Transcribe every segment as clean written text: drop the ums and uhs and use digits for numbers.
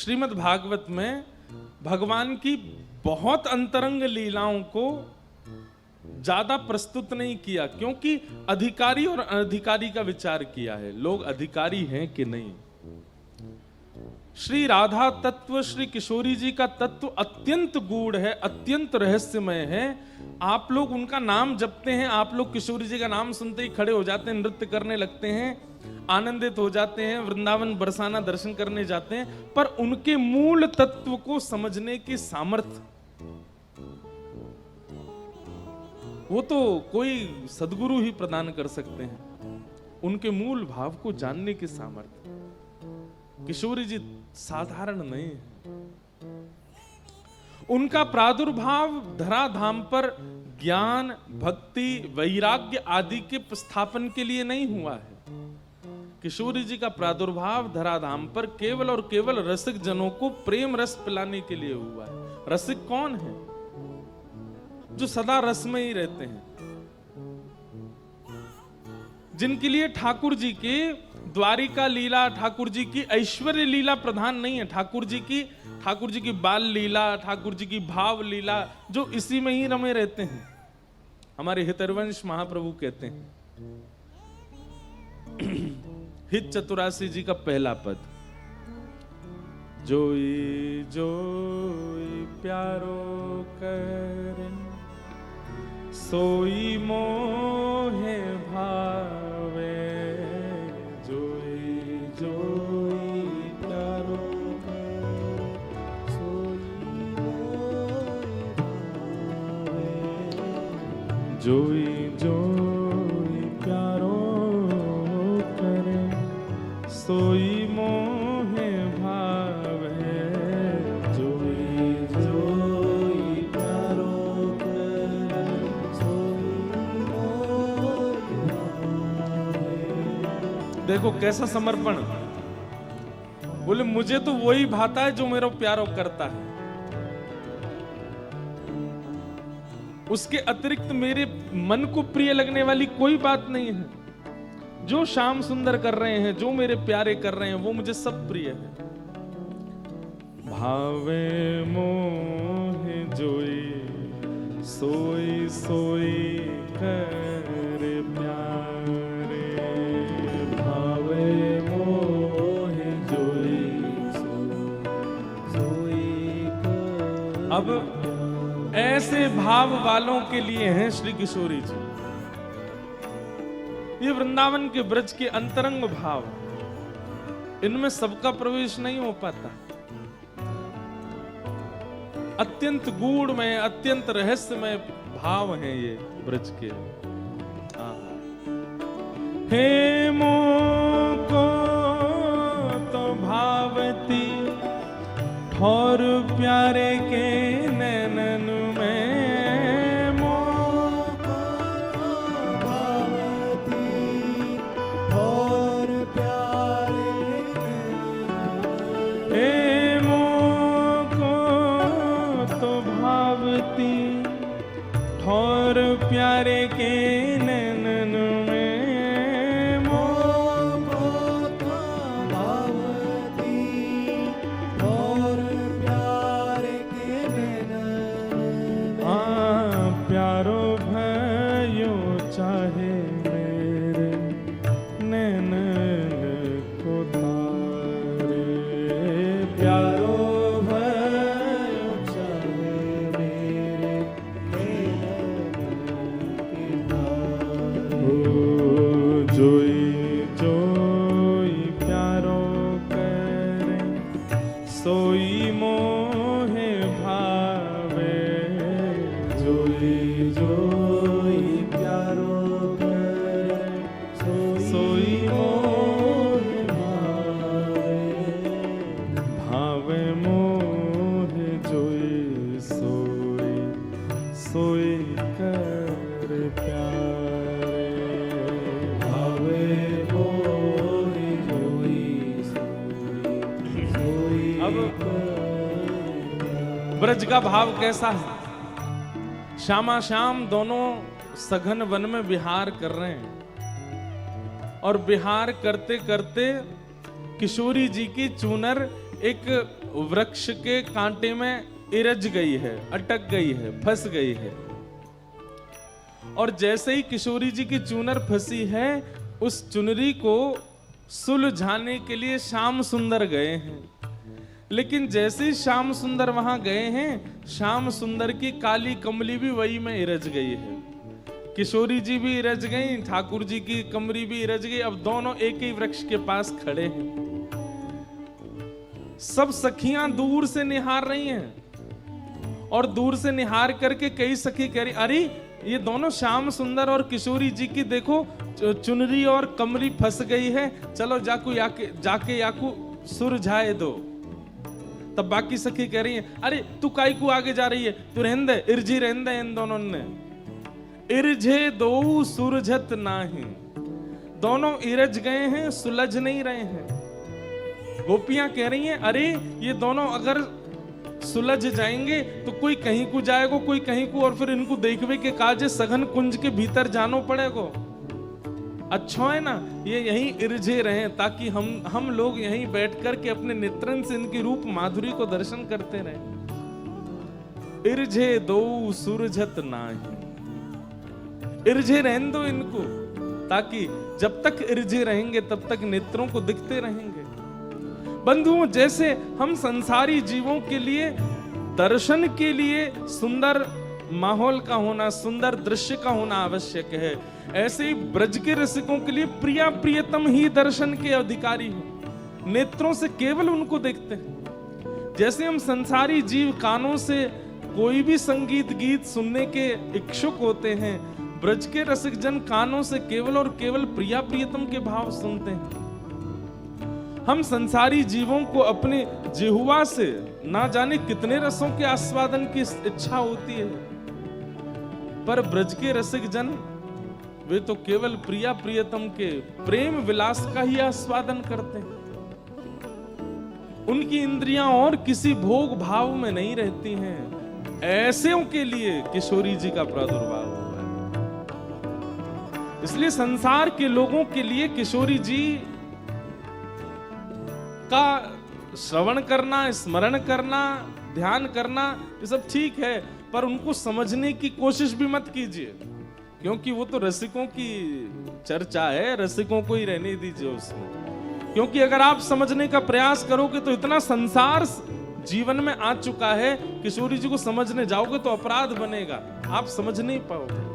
श्रीमद् भागवत में भगवान की बहुत अंतरंग लीलाओं को ज्यादा प्रस्तुत नहीं किया, क्योंकि अधिकारी और अनधिकारी का विचार किया है। लोग अधिकारी हैं कि नहीं। श्री राधा तत्व, श्री किशोरी जी का तत्व अत्यंत गूढ़ है, अत्यंत रहस्यमय है। आप लोग उनका नाम जपते हैं, आप लोग किशोरी जी का नाम सुनते ही खड़े हो जाते हैं, नृत्य करने लगते हैं, आनंदित हो जाते हैं, वृंदावन बरसाना दर्शन करने जाते हैं, पर उनके मूल तत्व को समझने की सामर्थ्य वो तो कोई सद्गुरु ही प्रदान कर सकते हैं। उनके मूल भाव को जानने की सामर्थ्य किशोरी जी साधारण नहीं है। उनका प्रादुर्भाव धराधाम पर ज्ञान, भक्ति, वैराग्य आदि के स्थापन के लिए नहीं हुआ है। किशोरी जी का प्रादुर्भाव धराधाम पर केवल और केवल रसिक जनों को प्रेम रस पिलाने के लिए हुआ है। रसिक कौन है? जो सदा रस में ही रहते हैं, जिनके लिए ठाकुर जी की द्वारिका लीला, ठाकुर जी की ऐश्वर्य लीला प्रधान नहीं है। ठाकुर जी की बाल लीला, ठाकुर जी की भाव लीला, जो इसी में ही रमे रहते हैं। हमारे हितरवंश महाप्रभु कहते हैं, हित चतुरासी जी का पहला पद, जोई जोई प्यारो करे सोई मोहे भावे, जोई जोई प्यारो करे सोई मोहे भावे, जोई जोई प्यारो करे सोई मोहे भावे, जोई जोई प्यारो करे सोई मोहे भावे। देखो कैसा समर्पण। बोले मुझे तो वही भाता है जो मेरा प्यारो करता है, उसके अतिरिक्त मेरे मन को प्रिय लगने वाली कोई बात नहीं है। जो श्याम सुंदर कर रहे हैं, जो मेरे प्यारे कर रहे हैं, वो मुझे सब प्रिय है। भावे मोहे जोई सोई सोई करे प्यारे, भावे मोहे जोई सोई करे। अब ऐसे भाव वालों के लिए हैं श्री किशोरी जी। ये वृंदावन के ब्रज के अंतरंग भाव, इनमें सबका प्रवेश नहीं हो पाता। अत्यंत गूढ़मय, अत्यंत रहस्यमय भाव हैं ये ब्रज के। हे मोको तो भावती ठौर प्यारे के नैनन में, ठौर प्यारे के नैनन में, मोको तो भावती ठौर प्यारे के नैनन में। प्यारो भयो चाहे मेरे नैनन को तारे, प्यारो जोई जोई प्यारो करे सोई मोहे भावे, जोई जोई प्यारो करे सोई मोहे भावे, भावे मोहे जोई सोई सोई कर प्यारे, ब्रज का भाव कैसा है? श्यामा श्याम दोनों सघन वन में विहार कर रहे हैं, और विहार करते करते किशोरी जी की चूनर एक वृक्ष के कांटे में इरज गई है, अटक गई है, फंस गई है। और जैसे ही किशोरी जी की चुनर फंसी है, उस चुनरी को सुलझाने के लिए श्याम सुंदर गए हैं। लेकिन जैसे ही श्याम सुंदर वहां गए हैं, श्याम सुंदर की काली कमली भी वही में इरज गई है। किशोरी जी भी इरज गई, ठाकुर जी की कमरी भी इरज गई। अब दोनों एक ही वृक्ष के पास खड़े हैं। सब सखियां दूर से निहार रही हैं, और दूर से निहार करके कई सखी कह रही, अरे ये दोनों श्याम सुंदर और किशोरी जी की देखो चुनरी और कमरी फंस गई है, चलो जाके याकू सुलझाए दो। तब बाकी सखी कह रही हैं, अरे तू काई को आगे जा रही है, तू रहने दे, इरजी रहने दे। इन दोनों ने इरजे दो सुरझत नाही, दोनों इरज गए हैं, सुलझ नहीं रहे हैं। गोपियां कह रही हैं, अरे ये दोनों अगर सुलझ जाएंगे तो कोई कहीं को जाएगा, कोई कहीं को, और फिर इनको देखवे के काजे सघन कुंज के भीतर जानो पड़ेगा। अच्छा है ना ये यहीं इरझे रहे, ताकि हम लोग यहीं बैठ कर के अपने नेत्रन से इनकी रूप माधुरी को दर्शन करते रहे। इरझे दो सुरझत नाही, इरझे रहने दो इनको, ताकि जब तक इरझे रहेंगे तब तक नेत्रों को दिखते रहेंगे। बंधुओं, जैसे हम संसारी जीवों के लिए दर्शन के लिए सुंदर माहौल का होना, सुंदर दृश्य का होना आवश्यक है, ऐसे ही ब्रज के रसिकों के लिए प्रिया प्रियतम ही दर्शन के अधिकारी हैं। नेत्रों से केवल उनको देखते हैं। जैसे हम संसारी जीव कानों से कोई भी संगीत गीत सुनने के इच्छुक होते हैं, ब्रज के रसिक जन कानों से केवल और केवल प्रिया प्रियतम के भाव सुनते हैं। हम संसारी जीवों को अपने जिह्वा से ना जाने कितने रसों के आस्वादन की इच्छा होती है, पर ब्रज के रसिक जन वे तो केवल प्रिया प्रियतम के प्रेम विलास का ही आस्वादन करते हैं। उनकी इंद्रियां और किसी भोग भाव में नहीं रहती हैं। ऐसेों के लिए किशोरी जी का प्रादुर्भाव हुआ है। इसलिए संसार के लोगों के लिए किशोरी जी का श्रवण करना, स्मरण करना, ध्यान करना, ये सब ठीक है, पर उनको समझने की कोशिश भी मत कीजिए, क्योंकि वो तो रसिकों की चर्चा है, रसिकों को ही रहने दीजिए उसमें। क्योंकि अगर आप समझने का प्रयास करोगे तो इतना संसार जीवन में आ चुका है, किशोरी जी को समझने जाओगे तो अपराध बनेगा, आप समझ नहीं पाओगे।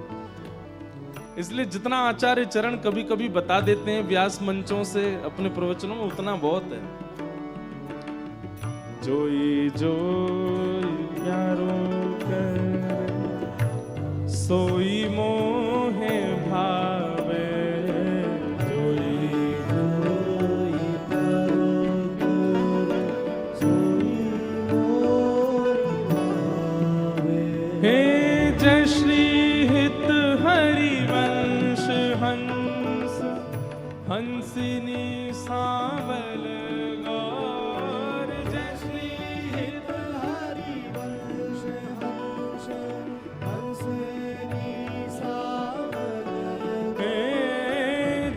इसलिए जितना आचार्य चरण कभी कभी बता देते हैं व्यास मंचों से अपने प्रवचनों में, उतना बहुत है। जोई जोई प्यारो कर सोई मोहे भावे, जोई जोई प्यारो कर सोई मोहे भावे। हे जय श्री हित हरिवंश हंस हंसिनी सावल गौर। जय श्री हित हरिवंश हंस हंसिनी सावल।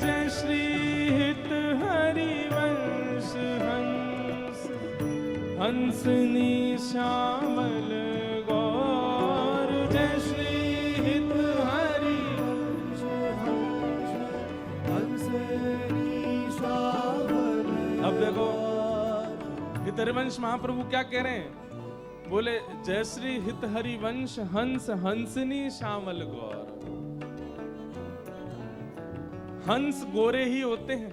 जय श्री हित हरिवंश हंस हंसिनी श्यामल गौर। जय श्री हित हरिवंश हंस हंसिनी श्यामल। अब देखो हित हरिवंश महाप्रभु क्या कह रहे हैं, बोले जय श्री हित हरिवंश हंस हंसिनी श्यामल गौर। हंस गोरे ही होते हैं,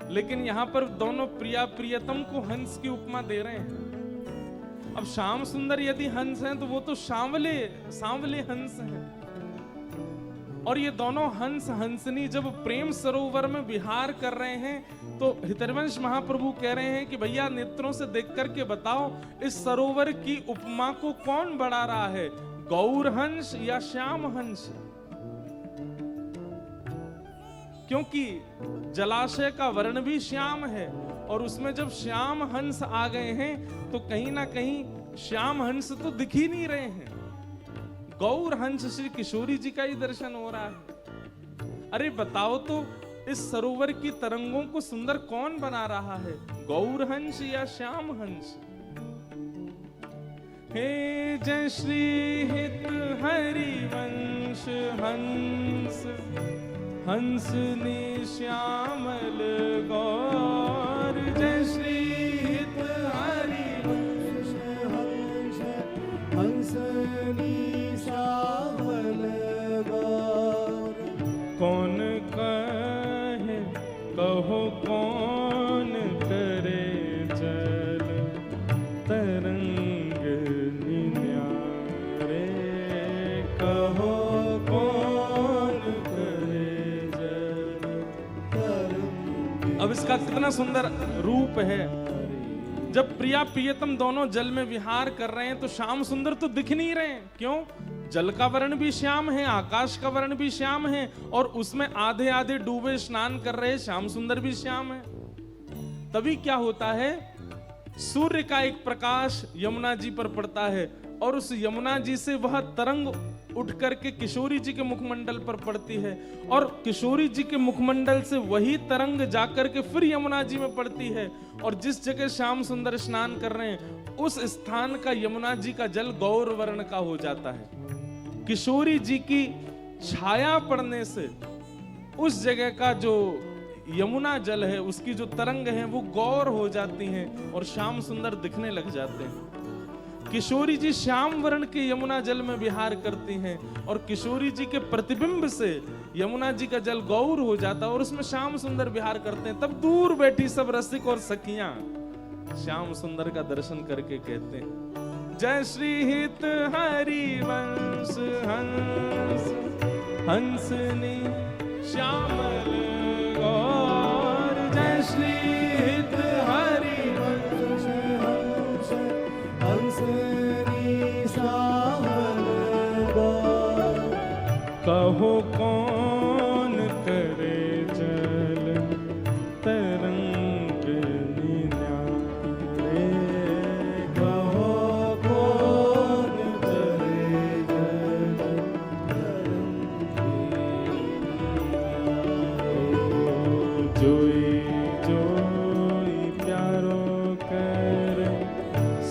लेकिन यहां पर दोनों प्रिया प्रियतम को हंस की उपमा दे रहे हैं। अब श्याम सुंदर यदि हंस हैं तो वो तो सांवले सांवले हंस हैं, और ये दोनों हंस हंसनी जब प्रेम सरोवर में विहार कर रहे हैं तो हितवंश महाप्रभु कह रहे हैं कि भैया नेत्रों से देख करके बताओ इस सरोवर की उपमा को कौन बढ़ा रहा है, गौर हंस या श्याम हंस? क्योंकि जलाशय का वर्ण भी श्याम है, और उसमें जब श्याम हंस आ गए हैं तो कहीं ना कहीं श्याम हंस तो दिख ही नहीं रहे हैं, गौर हंस श्री किशोरी जी का ही दर्शन हो रहा है। अरे बताओ तो इस सरोवर की तरंगों को सुंदर कौन बना रहा है, गौर हंस या श्याम हंस? हे जय श्री हित हरिवंश हंस, हंस ने श्यामल गौर। जय श्री हित हरिवंश हंस, हंस ने श्यामल गौर। कौन कहे कहो कौन करे चल, तरंग निन्यारे कहो कौन करे चल, तरंग। अब इसका कितना सुंदर रूप है। जब प्रिया प्रियतम दोनों जल में विहार कर रहे हैं तो श्याम सुंदर तो दिख नहीं रहे हैं। क्यों? जल का वर्ण भी श्याम है, आकाश का वर्ण भी श्याम है, और उसमें आधे आधे डूबे स्नान कर रहे श्याम सुंदर भी श्याम है। तभी क्या होता है, सूर्य का एक प्रकाश यमुना जी पर पड़ता है और उस यमुना जी से वह तरंग उठ करके किशोरी जी के मुखमंडल पर पड़ती है, और किशोरी जी के मुखमंडल से वही तरंग जाकर के फिर यमुना जी में पड़ती है, और जिस जगह श्याम सुंदर स्नान कर रहे हैं उस स्थान का यमुना जी का जल गौर वर्ण का हो जाता है। किशोरी जी की छाया पड़ने से उस जगह का जो यमुना जल है, उसकी जो तरंग है वो गौर हो जाती हैं और श्याम सुंदर दिखने लग जाते हैं। किशोरी जी श्याम वर्ण के यमुना जल में विहार करती हैं और किशोरी जी के प्रतिबिंब से यमुना जी का जल गौर हो जाता है और उसमें श्याम सुंदर विहार करते हैं। तब दूर बैठी सब रसिक और सखियां श्याम सुंदर का दर्शन करके कहते हैं, जय श्री हित हरिवंश हंस, हंस ने श्यामल गौर। जय श्री हित हरिवंश हंस, हंस ने श्यामल गौर। कहो कौन करे चल, तरंग निन्यारे कहो कौन करे चल, जोई जोई प्यारो करे,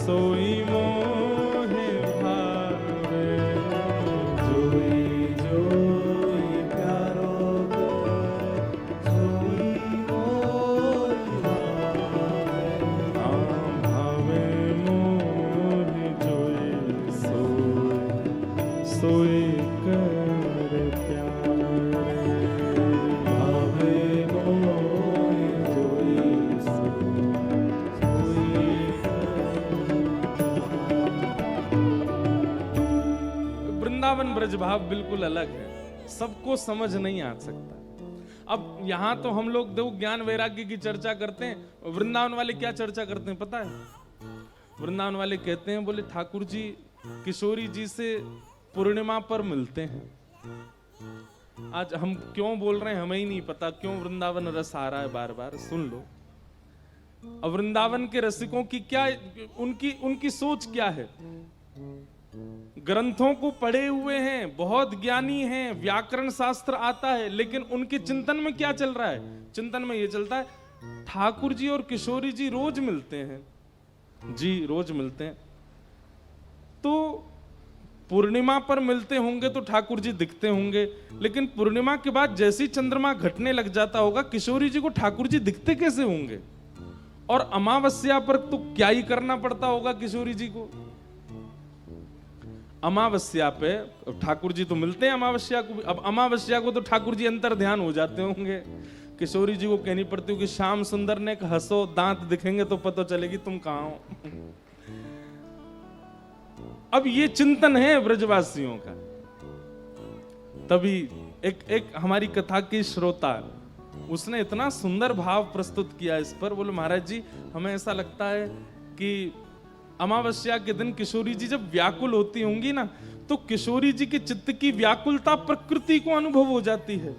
सोई मोहे भावे। जोई जोई प्यारो करे, सोई मोहे भावे। आम भावे मोहे जोई, सोई कर प्यारे। भावे मोहे जोई, सोई वृंदावन ब्रज भाव बिल्कुल अलग है, सबको समझ नहीं आ सकता। अब यहाँ तो हम लोग दो ज्ञान वैराग्य की चर्चा करते हैं, वृंदावन वाले क्या चर्चा करते हैं पता है? वृंदावन वाले कहते हैं, बोले ठाकुर जी किशोरी जी से पूर्णिमा पर मिलते हैं। आज हम क्यों बोल रहे हैं हमें ही नहीं पता, क्यों वृंदावन रस आ रहा है बार बार, सुन लो। अब वृंदावन के रसिकों की क्या, उनकी सोच क्या है? ग्रंथों को पढ़े हुए हैं, बहुत ज्ञानी हैं, व्याकरण शास्त्र आता है, लेकिन उनके चिंतन में क्या चल रहा है? चिंतन में ये चलता है ठाकुर जी और किशोरी जी रोज मिलते हैं जी, रोज मिलते हैं, तो पूर्णिमा पर मिलते होंगे तो ठाकुर जी दिखते होंगे, लेकिन पूर्णिमा के बाद जैसे ही चंद्रमा घटने लग जाता होगा किशोरी जी को ठाकुर जी दिखते कैसे होंगे? और अमावस्या पर तो क्या ही करना पड़ता होगा किशोरी जी को। अमावस्या पे ठाकुर जी तो मिलते हैं अमावस्या को भी, अब अमावस्या को तो ठाकुर जी अंतर ध्यान हो जाते होंगे। किशोरी जी को कहनी पड़ती होगी श्याम सुंदर ने हंसो, दांत दिखेंगे तो पता चलेगी तुम कहां हो। अब ये चिंतन है ब्रजवासियों का। तभी एक हमारी कथा की श्रोता, उसने इतना सुंदर भाव प्रस्तुत किया इस पर। बोले महाराज जी हमें ऐसा लगता है कि अमावस्या के दिन किशोरी जी जब व्याकुल होती होंगी ना, तो किशोरी जी के चित्त की व्याकुलता प्रकृति को अनुभव हो जाती है,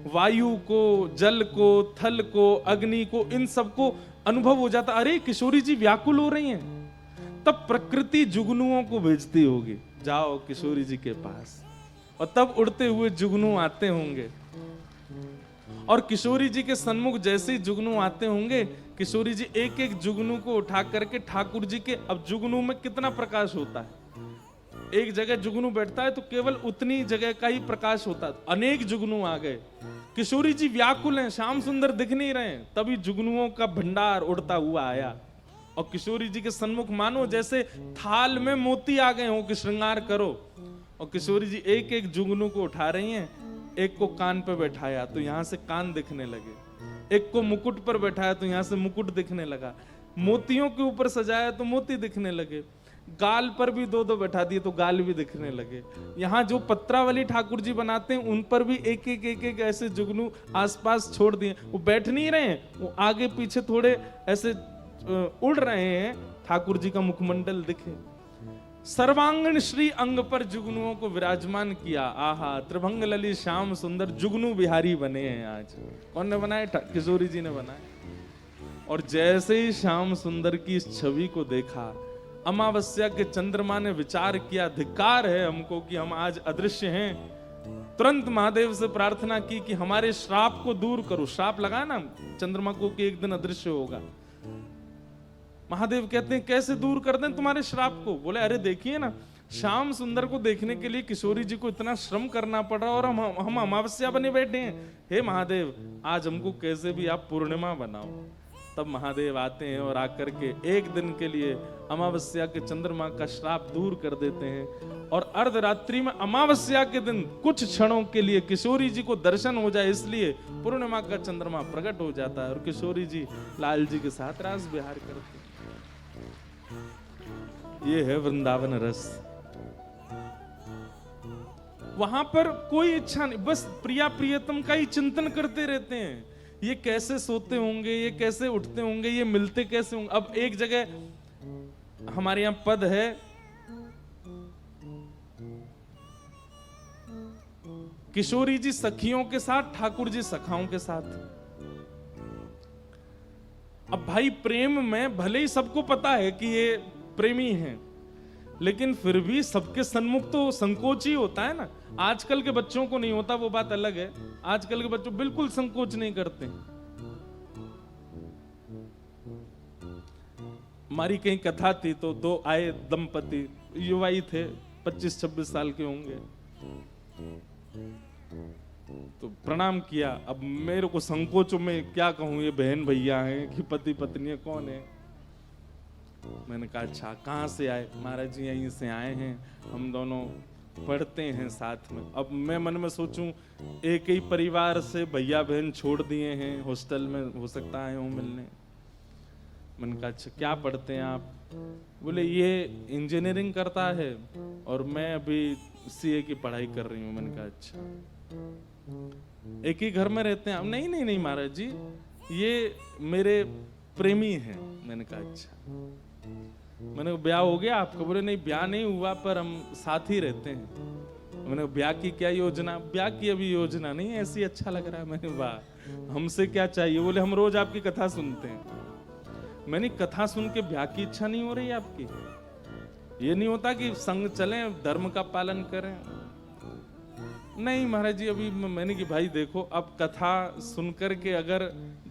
वायु को, जल को, थल को, अग्नि को, इन सब को अनुभव हो जाता। अरे किशोरी जी व्याकुल हो रही हैं, तब प्रकृति जुगनुओं को भेजती होगी, जाओ किशोरी जी के पास, और तब उड़ते हुए जुगनू आते होंगे और किशोरी जी के सन्मुख जैसे ही जुगनू आते होंगे, किशोरी जी एक एक जुगनू को उठा करके ठाकुर जी के, अब जुगनू में कितना प्रकाश होता है, एक जगह जुगनू बैठता है तो केवल उतनी जगह का ही प्रकाश होता है, अनेक जुगनू आ गए। किशोरी जी व्याकुल हैं, श्याम सुंदर दिख नहीं रहे, तभी जुगनुओं का भंडार उड़ता हुआ आया और किशोरी जी के सन्मुख मानो जैसे थाल में मोती आ गए हो कि श्रृंगार करो। और किशोरी जी एक एक जुगनू को उठा रही हैं, एक को कान पे बैठाया तो यहां से कान दिखने लगे, एक को मुकुट पर बैठाया तो यहां से मुकुट दिखने लगा, मोतियों के ऊपर सजाया तो मोती दिखने लगे, गाल पर भी दो दो बैठा दिए तो गाल भी दिखने लगे। यहाँ जो पत्रावली ठाकुर जी बनाते हैं उन पर भी एक एक ऐसे जुगनू आसपास छोड़ दिए, वो बैठ नहीं रहे हैं, वो आगे पीछे थोड़े ऐसे उड़ रहे हैं, ठाकुर जी का मुखमंडल दिखे। सर्वांगण श्री अंग पर जुगनुओं को विराजमान किया। आहा, त्रिभंग ललित श्याम सुंदर जुगनू बिहारी बने हैं आज। कौन ने बनाए? किशोरी जी ने बनाए। और जैसे ही श्याम सुंदर की इस छवि को देखा, अमावस्या के चंद्रमा ने विचार किया, धिक्कार है हमको कि हम आज अदृश्य हैं। तुरंत महादेव से प्रार्थना की कि हमारे श्राप को दूर करो। श्राप लगा ना चंद्रमा को कि एक दिन अदृश्य होगा। महादेव कहते हैं कैसे दूर कर दें तुम्हारे श्राप को? बोले अरे देखिए ना, श्याम सुंदर को देखने के लिए किशोरी जी को इतना श्रम करना पड़ रहा और हम अमावस्या बने बैठे हैं। हे महादेव, आज हमको कैसे भी आप पूर्णिमा बनाओ। तब महादेव आते हैं और आकर के एक दिन के लिए अमावस्या के चंद्रमा का श्राप दूर कर देते हैं। और अर्धरात्रि में अमावस्या के दिन कुछ क्षणों के लिए किशोरी जी को दर्शन हो जाए, इसलिए पूर्णिमा का चंद्रमा प्रकट हो जाता है और किशोरी जी लाल जी के साथ रास विहार करते हैं। ये है वृंदावन रस। वहां पर कोई इच्छा नहीं, बस प्रिया प्रियतम का ही चिंतन करते रहते हैं। ये कैसे सोते होंगे, ये कैसे उठते होंगे, ये मिलते कैसे होंगे। अब एक जगह हमारे यहां पद है, किशोरी जी सखियों के साथ, ठाकुर जी सखाओं के साथ। अब भाई प्रेम में भले ही सबको पता है कि ये प्रेमी हैं, लेकिन फिर भी सबके सन्मुख तो संकोच ही होता है ना। आजकल के बच्चों को नहीं होता, वो बात अलग है। आजकल के बच्चों बिल्कुल संकोच नहीं करते। हमारी कहीं कथा थी तो दो आए दंपति, युवा ही थे, 25-26 साल के होंगे, तो प्रणाम किया। अब मेरे को संकोचों में क्या कहूं, ये बहन भैया हैं कि पति पत्नी है, कौन है? मैंने कहा अच्छा कहाँ से आए? महाराज जी यहीं से आए हैं, हम दोनों पढ़ते हैं साथ में। अब मैं मन में सोचूं, एक ही परिवार से भैया बहन छोड़ दिए हैं, हॉस्टल में हो सकता है हूँ मिलने। मैंने कहा अच्छा क्या पढ़ते हैं आप? बोले ये इंजीनियरिंग करता है और मैं अभी सीए की पढ़ाई कर रही हूँ। मैंने कहा अच्छा, एक ही घर में रहते हैं? अब नहीं नहीं नहीं महाराज जी, ये मेरे प्रेमी हैं। मैंने कहा अच्छा, मैंने कहा ब्याह हो गया आपका? बोले नहीं ब्याह नहीं हुआ, पर हम साथ ही रहते हैं। मैंने कहा ब्याह की क्या योजना? ब्याह की अभी योजना नहीं, ऐसी अच्छा लग रहा है। मैंने वाह, हमसे क्या चाहिए? बोले हम रोज आपकी कथा सुनते हैं। मैंने कथा सुन के ब्याह की इच्छा नहीं हो रही आपकी? ये नहीं होता कि संग चलें, धर्म का पालन करें? नहीं महाराज जी अभी। मैंने कि भाई देखो, अब कथा सुनकर के अगर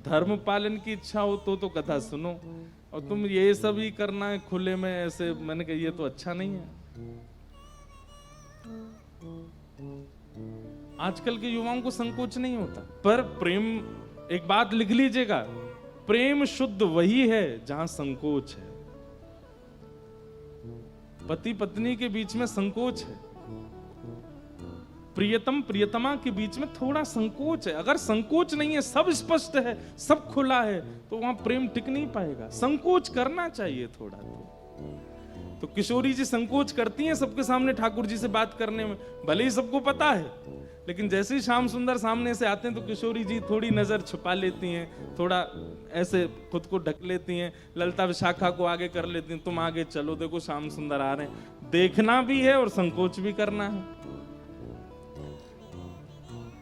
धर्म पालन की इच्छा हो तो कथा सुनो, और तुम ये सब ही करना है खुले में ऐसे। मैंने कहा ये तो अच्छा नहीं है। आजकल के युवाओं को संकोच नहीं होता। पर प्रेम, एक बात लिख लीजिएगा, प्रेम शुद्ध वही है जहां संकोच है। पति पत्नी के बीच में संकोच है, प्रियतम प्रियतमा के बीच में थोड़ा संकोच है। अगर संकोच नहीं है, सब स्पष्ट है, सब खुला है, तो वहां प्रेम टिक नहीं पाएगा। संकोच करना चाहिए थोड़ा। तो किशोरी जी संकोच करती हैं सबके सामने ठाकुर जी से बात करने में, भले ही सबको पता है, लेकिन जैसे ही श्याम सुंदर सामने से आते हैं तो किशोरी जी थोड़ी नजर छुपा लेती हैं, थोड़ा ऐसे खुद को ढक लेती हैं, ललता विशाखा को आगे कर लेती हैं, तुम आगे चलो, देखो श्याम सुंदर आ रहे हैं। देखना भी है और संकोच भी करना है।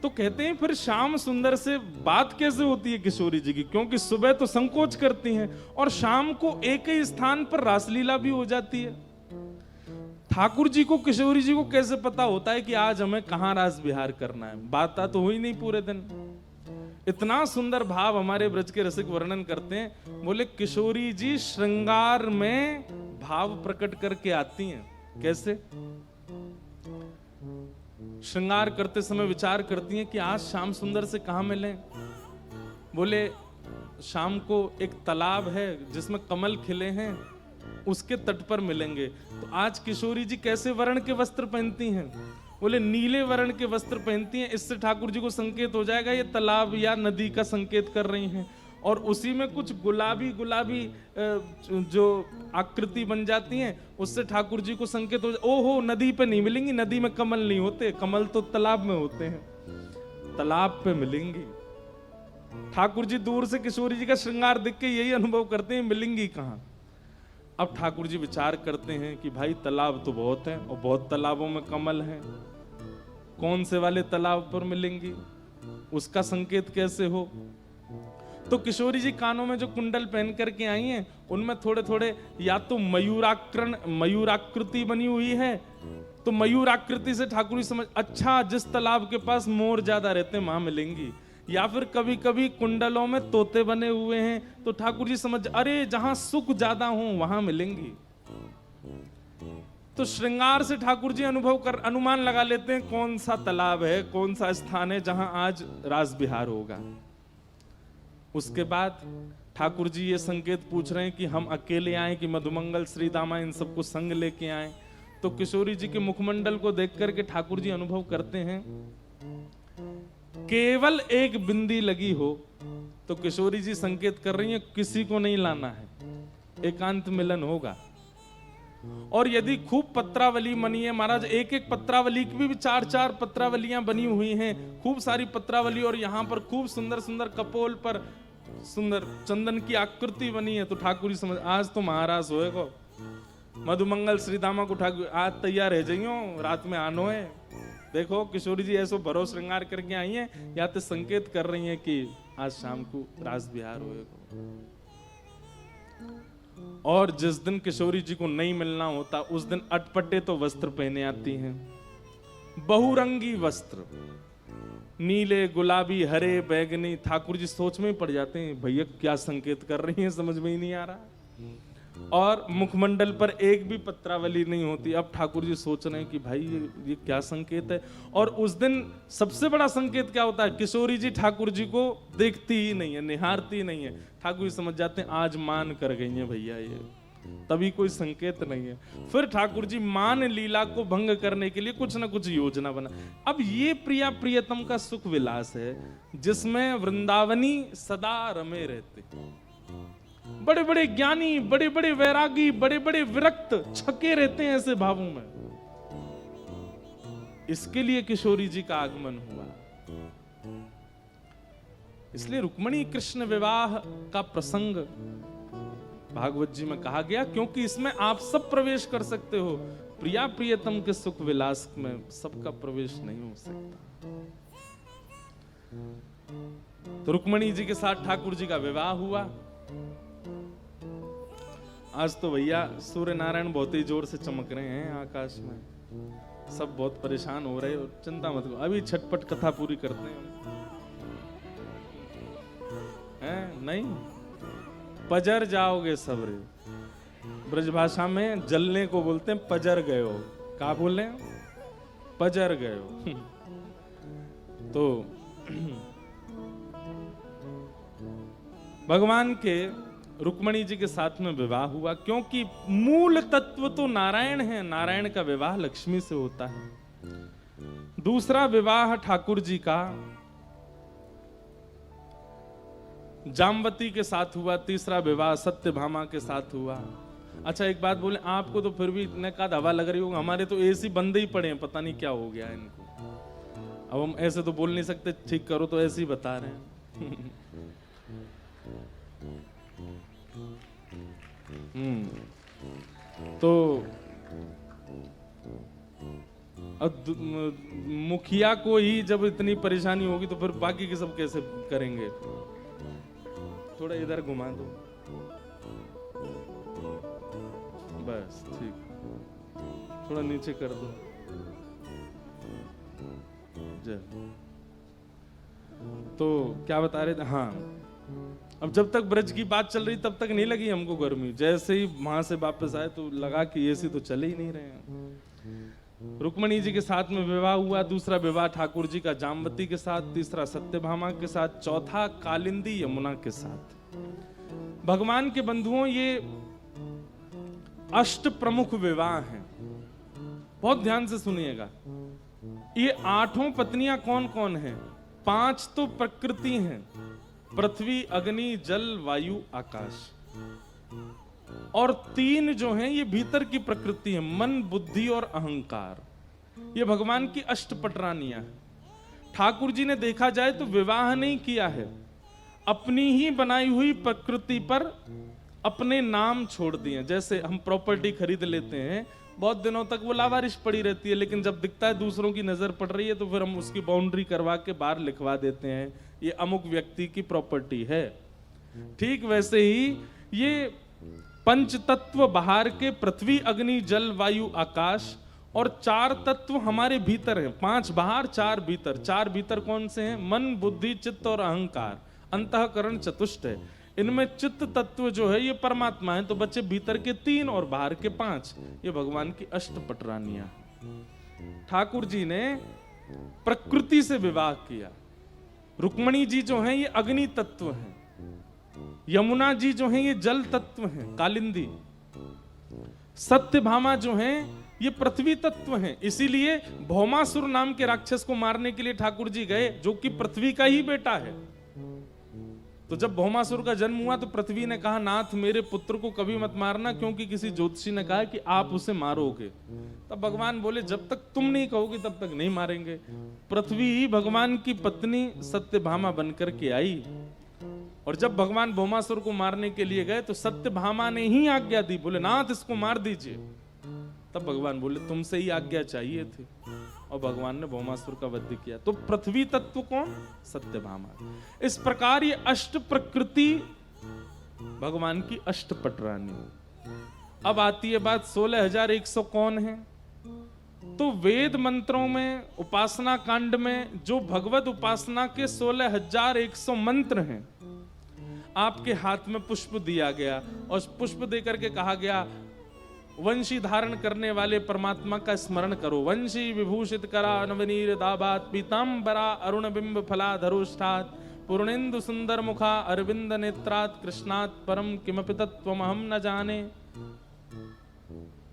तो कहते हैं फिर श्याम सुंदर से बात कैसे होती है किशोरी जी की? क्योंकि सुबह तो संकोच करती हैं और शाम को एक ही स्थान पर रासलीला भी हो जाती है। ठाकुर जी को, किशोरी जी को कैसे पता होता है कि आज हमें कहां रास विहार करना है? बात तो हुई नहीं पूरे दिन। इतना सुंदर भाव हमारे ब्रज के रसिक वर्णन करते हैं। बोले किशोरी जी श्रृंगार में भाव प्रकट करके आती हैं। कैसे? श्रृंगार करते समय विचार करती हैं कि आज श्याम सुंदर से कहां मिलें। बोले शाम को एक तालाब है जिसमें कमल खिले हैं, उसके तट पर मिलेंगे। तो आज किशोरी जी कैसे वर्ण के वस्त्र पहनती हैं? बोले नीले वर्ण के वस्त्र पहनती हैं। इससे ठाकुर जी को संकेत हो जाएगा ये तालाब या नदी का संकेत कर रही हैं। और उसी में कुछ गुलाबी गुलाबी जो आकृति बन जाती हैं, उससे ठाकुर जी को संकेत हो जाए, ओहो नदी पे नहीं मिलेंगी, नदी में कमल नहीं होते, कमल तो तालाब में होते हैं, तालाब पे मिलेंगी। ठाकुर जी दूर से किशोरी जी का श्रृंगार देख के यही अनुभव करते हैं, मिलेंगी कहां। अब ठाकुर जी विचार करते हैं कि भाई तालाब तो बहुत है और बहुत तालाबों में कमल है, कौन से वाले तालाब पर मिलेंगी, उसका संकेत कैसे हो। तो किशोरी जी कानों में जो कुंडल पहन करके आई हैं, उनमें थोड़े थोड़े या तो मयूराकृति बनी हुई है, तो मयूराकृति से ठाकुर जी समझ अच्छा जिस तालाब के पास मोर ज्यादा रहते हैं वहां मिलेंगी। या फिर कभी कभी कुंडलों में तोते बने हुए हैं, तो ठाकुर जी समझ अरे जहां सुख ज्यादा हो वहां मिलेंगी। तो श्रृंगार से ठाकुर जी अनुमान लगा लेते हैं कौन सा तालाब है, कौन सा स्थान है जहां आज रास विहार होगा। उसके बाद ठाकुर जी ये संकेत पूछ रहे हैं कि हम अकेले आए कि मधुमंगल श्री दामा इन सबको संग लेके आए। तो किशोरी जी के मुखमंडल को देख करके ठाकुर जी अनुभव करते हैं केवल एक बिंदी लगी हो। तो किशोरी जी संकेत कर रही हैं किसी को नहीं लाना है, एकांत मिलन होगा। और यदि खूब पत्रावली बनी है महाराज, एक एक पत्रावली की भी 4-4 पत्रावलियां बनी हुई हैं, खूब सारी पत्रावली, और यहाँ पर खूब सुंदर सुंदर कपोल पर सुंदर चंदन की आकृति बनी है। तो ठाकुर जी समझ आज तो महाराज होएगा, मधुमंगल श्री दामा को ठाकुर आज तैयार रह जाइयो, रात में आनो है। देखो किशोरी जी ऐसो भरो श्रृंगार करके आई हैं, या तो संकेत कर रही हैं कि आज शाम को रास विहार होएगा। और जिस दिन किशोरी जी को नहीं मिलना होता उस दिन अटपटे तो वस्त्र पहने आती हैं, बहुरंगी वस्त्र, नीले गुलाबी हरे बैगनी। ठाकुर जी सोच में पड़ जाते हैं भैया क्या संकेत कर रही हैं, समझ में ही नहीं आ रहा। और मुखमंडल पर एक भी पत्रावली नहीं होती। अब ठाकुर जी सोच रहे हैं कि भाई ये क्या संकेत है। और उस दिन सबसे बड़ा संकेत क्या होता है, किशोरी जी ठाकुर जी को देखती ही नहीं है, निहारती नहीं है। ठाकुर जी समझ जाते हैं आज मान कर गई है भैया, ये तभी कोई संकेत नहीं है। फिर ठाकुर जी मान लीला को भंग करने के लिए कुछ ना कुछ योजना बना। अब ये प्रिया प्रियतम का सुख विलास है जिसमें वृंदावनी सदा रमे रहते, बड़े बड़े ज्ञानी, बड़े बड़े वैरागी, बड़े बड़े विरक्त छके रहते हैं ऐसे भावों में। इसके लिए किशोरी जी का आगमन हुआ। इसलिए रुक्मणी कृष्ण विवाह का प्रसंग भागवत जी में कहा गया, क्योंकि इसमें आप सब प्रवेश कर सकते हो। प्रिया प्रियतम के सुख विलास में सबका प्रवेश नहीं हो सकता। तो रुक्मणी जी के साथ ठाकुर जी का विवाह हुआ। आज तो भैया सूर्य नारायण बहुत ही जोर से चमक रहे हैं आकाश में, सब बहुत परेशान हो रहे हो, चिंता मत करो, अभी छटपट कथा पूरी करते हैं। नहीं पजर जाओगे सबरे, ब्रजभाषा में जलने को बोलते हैं पजर गए हो। क्या बोले? पजर गए हो। तो भगवान के रुक्मणी जी के साथ में विवाह हुआ, क्योंकि मूल तत्व तो नारायण है, नारायण का विवाह लक्ष्मी से होता है। दूसरा विवाह ठाकुर जी का जामवती के साथ हुआ, तीसरा विवाह सत्यभामा के साथ हुआ। अच्छा एक बात बोले, आपको तो फिर भी इतने का हवा लग रही होगा, हमारे तो एसी बंद ही पड़े हैं, पता नहीं क्या हो गया इनको। अब हम ऐसे तो बोल नहीं सकते ठीक करो, तो ऐसे ही बता रहे हैं। तो मुखिया को ही जब इतनी परेशानी होगी तो फिर बाकी के सब कैसे करेंगे। थोड़ा इधर घुमा दो, बस ठीक, थोड़ा नीचे कर दो। तो क्या बता रहे थे, हाँ, अब जब तक ब्रज की बात चल रही तब तक नहीं लगी हमको गर्मी, जैसे ही वहां से वापस आए तो लगा कि एसी तो चले ही नहीं रहे हैं। रुक्मणी जी के साथ में विवाह हुआ, दूसरा विवाह ठाकुर जी का जामवती के साथ, तीसरा सत्यभामा के साथ, चौथा कालिंदी यमुना के साथ। भगवान के बंधुओं, ये अष्ट प्रमुख विवाह हैं, बहुत ध्यान से सुनिएगा। ये 8 पत्नियां कौन कौन हैं? 5 तो प्रकृति हैं, पृथ्वी, अग्नि, जल, वायु, आकाश, और 3 जो हैं ये भीतर की प्रकृति है, मन, बुद्धि और अहंकार। ये भगवान की अष्टपटरानियां हैं। ठाकुर जी ने देखा जाए तो विवाह नहीं किया है, अपनी ही बनाई हुई प्रकृति पर अपने नाम छोड़ दिए। जैसे हम प्रॉपर्टी खरीद लेते हैं, बहुत दिनों तक वो लावारिश पड़ी रहती है, लेकिन जब दिखता है दूसरों की नजर पड़ रही है तो फिर हम उसकी बाउंड्री करवा के बाहर लिखवा देते हैं, ये अमुक व्यक्ति की प्रॉपर्टी है। ठीक वैसे ही ये पंच तत्व बाहर के, पृथ्वी, अग्नि, जल, वायु, आकाश, और 4 तत्व हमारे भीतर हैं। 5 बाहर, 4 भीतर। 4 भीतर कौन से हैं? मन, बुद्धि, चित्त और अहंकार, अंतःकरण चतुष्ट है। इनमें चित्त तत्व जो है ये परमात्मा है, तो बच्चे भीतर के 3 और बाहर के 5। ये भगवान की अष्टपटरानियां। ठाकुर जी ने प्रकृति से विवाह किया। रुक्मणी जी जो हैं ये अग्नि तत्व हैं, यमुना जी जो हैं ये जल तत्व हैं, कालिंदी। सत्यभामा जो हैं ये पृथ्वी तत्व हैं। इसीलिए भौमासुर नाम के राक्षस को मारने के लिए ठाकुर जी गए, जो कि पृथ्वी का ही बेटा है। तो जब भौमासुर का जन्म हुआ तो पृथ्वी ने कहा, नाथ मेरे पुत्र को कभी मत मारना, क्योंकि किसी ज्योतिषी ने कहा कि आप उसे मारोगे। तब भगवान बोले, जब तक तुम नहीं कहोगे तब तक नहीं मारेंगे। पृथ्वी ही भगवान की पत्नी सत्यभामा बनकर के आई, और जब भगवान भौमासुर को मारने के लिए गए तो सत्यभामा ने ही आज्ञा दी, बोले नाथ इसको मार दीजिए। तब भगवान बोले तुमसे ही आज्ञा चाहिए थी, और भगवान ने भौमासुर का वध किया। तो पृथ्वी तत्व कौन? सत्यभामा। इस प्रकार ये अष्ट प्रकृति भगवान की अष्टपटरानी। अब आती है बात 16,100 कौन है? तो वेद मंत्रों में, उपासना कांड में जो भगवत उपासना के 16,100 मंत्र हैं, आपके हाथ में पुष्प दिया गया, और पुष्प देकर के कहा गया वंशी धारण करने वाले परमात्मा का स्मरण करो। वंशी विभूषित करा नवनीर दाबात, पीतांबरा अरुण बिंब फला धरुष्ठात, पूर्णेन्दु सुंदर मुखा अरविंद नेत्रात, कृष्णात परम किमपि तत्त्वमहं न जाने।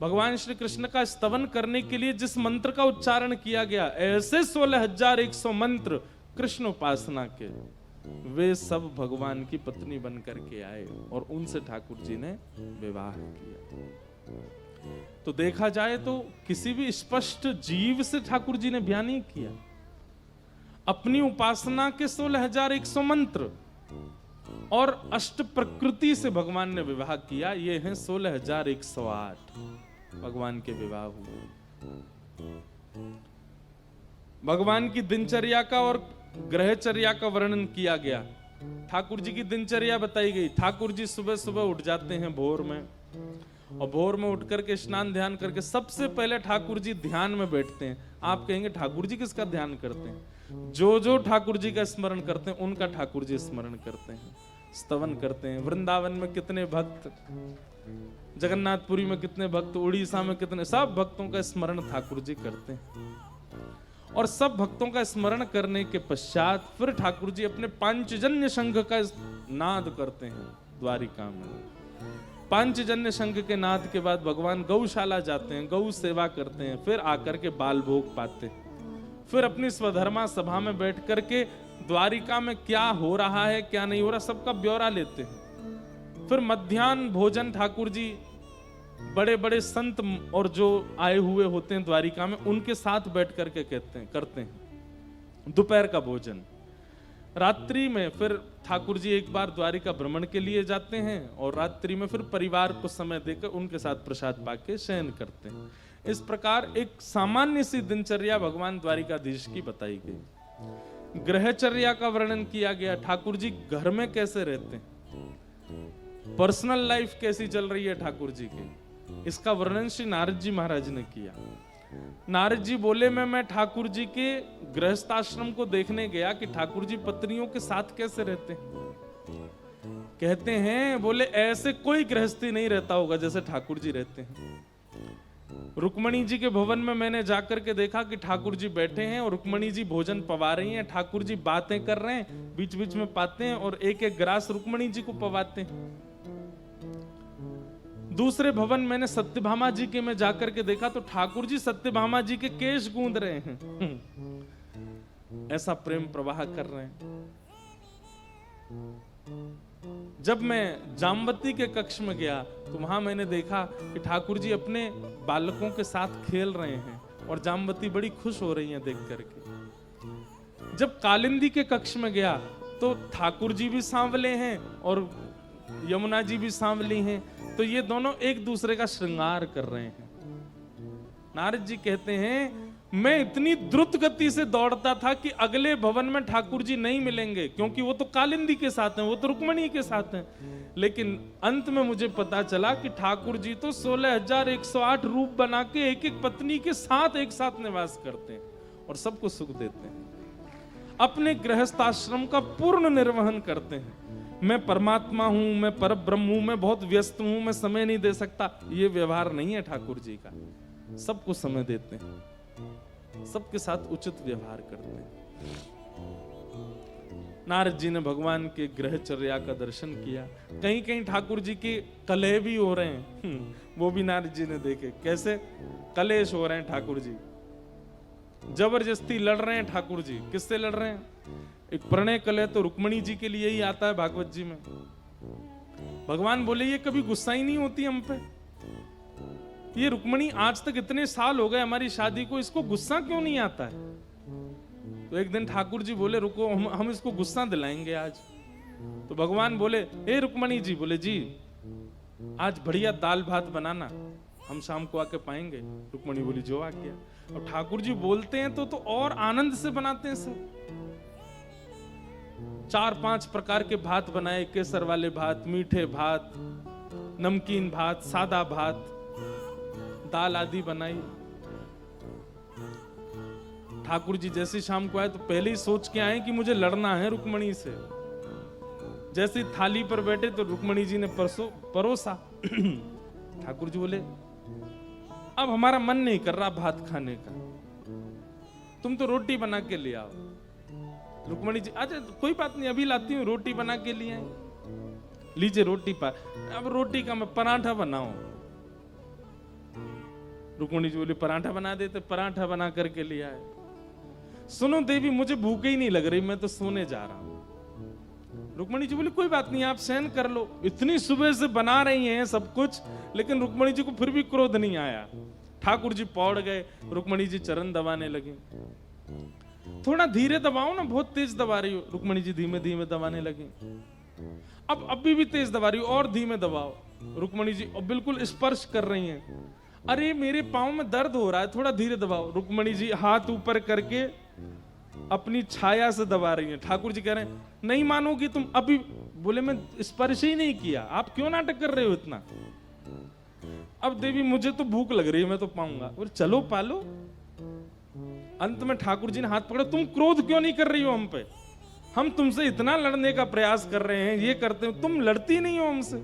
भगवान श्री कृष्ण का स्तवन करने के लिए जिस मंत्र का उच्चारण किया गया, ऐसे 16,100 मंत्र कृष्ण उपासना के, वे सब भगवान की पत्नी बन करके आए, और उनसे ठाकुर जी ने विवाह किया। तो देखा जाए तो किसी भी स्पष्ट जीव से ठाकुर जी ने ब्याह नहीं किया। अपनी उपासना के 16,100 मंत्र और अष्ट प्रकृति से भगवान ने विवाह किया। ये हैं 16,108 भगवान के विवाह हुए। भगवान की दिनचर्या का और ग्रहचर्या का वर्णन किया गया। ठाकुर जी की दिनचर्या बताई गई। ठाकुर जी सुबह सुबह उठ जाते हैं भोर में, और भोर में उठ करके स्नान ध्यान करके सबसे पहले ठाकुर जी ध्यान में बैठते हैं। आप कहेंगे ठाकुर जी किसका ध्यान करते हैं? जो ठाकुर जी का स्मरण करते हैं उनका ठाकुर जी स्मरण करते हैं, स्तवन करते हैं। वृंदावन में कितने भक्त, जगन्नाथपुरी में कितने भक्त, उड़ीसा में कितने, सब भक्तों का स्मरण ठाकुर जी करते हैं। और सब भक्तों का स्मरण करने के पश्चात फिर ठाकुर जी अपने पांचजन्य शंख का नाद करते हैं द्वारिका में। पांचजन्य शंख के नाद के बाद भगवान गौशाला जाते हैं, गौ सेवा करते हैं, फिर आकर के बाल भोग पाते हैं। फिर अपनी स्वधर्मा सभा में बैठ करके द्वारिका में क्या हो रहा है क्या नहीं हो रहा सबका ब्यौरा लेते हैं। फिर मध्याह्न भोजन ठाकुर जी बड़े बड़े संत और जो आए हुए होते हैं द्वारिका में उनके साथ बैठ करके करते हैं दोपहर का भोजन। रात्रि में फिर ठाकुर जी एक बार द्वारिका भ्रमण के लिए जाते हैं, और रात्रि में फिर परिवार को समय देकर उनके साथ प्रसाद पाके शयन करते हैं। इस प्रकार एक सामान्य सी दिनचर्या भगवान द्वारिकाधीश की बताई गई। ग्रहचर्या का वर्णन किया गया। ठाकुर जी घर में कैसे रहते हैं, पर्सनल लाइफ कैसी चल रही है ठाकुर जी की, इसका वर्णन श्री नारद जी महाराज ने किया। नारद जी बोले मैं ठाकुर जी के गृहस्थाश्रम को देखने गया कि ठाकुर जी पत्नियों के साथ कैसे रहते हैं। कहते हैं बोले ऐसे कोई गृहस्थी नहीं रहता होगा जैसे ठाकुर जी रहते हैं। रुक्मणी जी के भवन में मैंने जाकर के देखा कि ठाकुर जी बैठे हैं और रुक्मणी जी भोजन पवा रही हैं, ठाकुर जी बातें कर रहे हैं, बीच बीच में पाते हैं और एक एक ग्रास रुक्मणी जी को पवाते हैं। दूसरे भवन मैंने सत्यभामा जी के में जाकर के देखा तो ठाकुर जी सत्यभामा जी के केश गूंद रहे हैं। ऐसा प्रेम प्रवाह कर रहे हैं। जब मैं जामवती के कक्ष में गया तो वहां मैंने देखा कि ठाकुर जी अपने बालकों के साथ खेल रहे हैं और जामवती बड़ी खुश हो रही हैं देख करके। जब कालिंदी के कक्ष में गया तो ठाकुर जी भी सांवले हैं और यमुना जी भी सांवली हैं, तो ये दोनों एक दूसरे का श्रृंगार कर रहे हैं। नारद जी कहते हैं मैं इतनी द्रुत गति से दौड़ता था कि अगले भवन में ठाकुर जी नहीं मिलेंगे, क्योंकि वो तो कालिंदी के साथ हैं, वो तो रुक्मणी के साथ हैं। लेकिन अंत में मुझे पता चला कि ठाकुर जी तो 16,108 रूप बना के एक एक पत्नी के साथ एक साथ निवास करते हैं और सबको सुख देते हैं, अपने गृहस्थाश्रम का पूर्ण निर्वहन करते हैं। मैं परमात्मा हूं, मैं परब्रह्म हूं, मैं बहुत व्यस्त हूं, मैं समय नहीं दे सकता, ये व्यवहार नहीं है ठाकुर जी का। सबको समय देते हैं, सबके साथ उचित व्यवहार करते हैं। नारद जी ने भगवान के ग्रहचर्या का दर्शन किया। कहीं कहीं ठाकुर जी के कलह भी हो रहे हैं, वो भी नारद जी ने देखे। कैसे कलेश हो रहे हैं ठाकुर जी, जबरदस्ती लड़ रहे हैं ठाकुर जी। किससे लड़ रहे हैं? एक प्रणय कलह तो रुक्मणी जी के लिए ही आता है भागवत जी में। भगवान बोले ये कभी गुस्सा ही नहीं होती हम पे, ये रुक्मणी आज तक इतने साल हो गए हमारी शादी को, इसको गुस्सा क्यों नहीं आता है? तो एक दिन ठाकुर जी बोले रुको, हम इसको गुस्सा दिलाएंगे आज। तो भगवान बोले ए रुक्मणी जी, बोले जी आज बढ़िया दाल भात बनाना, हम शाम को आके पाएंगे। रुक्मणी बोली जो आ गया। और ठाकुर जी बोलते हैं तो और आनंद से बनाते हैं सब। 4-5 प्रकार के भात बनाए, केसर वाले भात, मीठे भात, नमकीन भात, सादा भात, दाल आदि बनाई। ठाकुर जी जैसे शाम को आए तो पहले ही सोच के आए कि मुझे लड़ना है रुक्मणी से। जैसे थाली पर बैठे तो रुक्मणी जी ने परोसा। ठाकुर जी बोले अब हमारा मन नहीं कर रहा भात खाने का, तुम तो रोटी बना के ले आओ। रुक्मणी जी अच्छा कोई बात नहीं, अभी लाती हूँ, रोटी बना के लिए आई। लीजिए रोटी अब रोटी का मैं पराठा बनाऊं। रुक्मणी जी बोली पराठा बना देते, पराठा बना करके ले आए। सुनो देवी मुझे भूख ही नहीं लग रही, मैं तो सोने जा रहा हूं। रुक्मणी जी बोली कोई बात नहीं, आप सहन कर लो। इतनी सुबह से बना रही हैं सब कुछ, लेकिन रुक्मणी जी को फिर भी क्रोध नहीं आया। ठाकुर जी पौड़ गए, रुक्मणी जी चरण दबाने लगी। थोड़ा धीरे दबाओ ना, बहुत तेज दबा रही हो। रुक्मणी जी धीमे धीमे दबाने लगी। अब अभी भी तेज दबा रही हो, और धीमे दबाओ। रुक्मणी जी अब बिल्कुल स्पर्श कर रही हैं। अरे मेरे पांव में दर्द हो रहा है, थोड़ा धीरे दबाओ। रुक्मणी जी हाथ ऊपर करके अपनी छाया से दबा रही हैं। ठाकुर जी कह रहे हैं नहीं मानोगी तुम अभी। बोले मैं स्पर्श ही नहीं किया, आप क्यों नाटक कर रहे हो इतना? अब देवी मुझे तो भूख लग रही है, मैं तो पाऊंगा। बोले चलो पालो। अंत में ठाकुर जी ने हाथ पकड़ा, तुम क्रोध क्यों नहीं कर रही हो हम पे? हम तुमसे इतना लड़ने का प्रयास कर रहे हैं, ये करते हो, तुम लड़ती नहीं हो हमसे।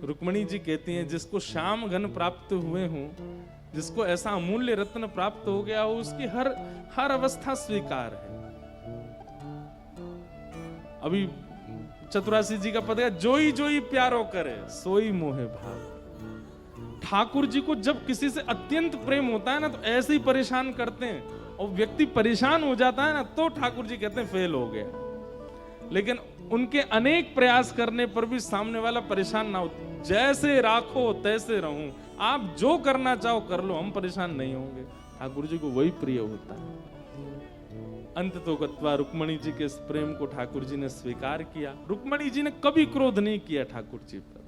रुक्मणी जी कहती हैं जिसको श्याम घन प्राप्त हुए हों, जिसको ऐसा अमूल्य रत्न प्राप्त हो गया हो, उसकी हर अवस्था स्वीकार है। अभी चतुरासी जी का पद है, जोई जोई प्यारो करे सोई मोहे भाव। ठाकुर जी को जब किसी से अत्यंत प्रेम होता है ना तो ऐसे ही परेशान करते हैं, और व्यक्ति परेशान हो जाता है ना तो ठाकुर जी कहते हैं फेल हो गया। लेकिन उनके अनेक प्रयास करने पर भी सामने वाला परेशान ना हो। जैसे राखो तैसे रहूं, आप जो करना चाहो कर लो, हम परेशान नहीं होंगे। ठाकुर जी को वही प्रिय होता है। अंत तो गत्वा रुक्मणी जी के इस प्रेम को ठाकुर जी ने स्वीकार किया। रुक्मणी जी ने कभी क्रोध नहीं किया ठाकुर जी पर।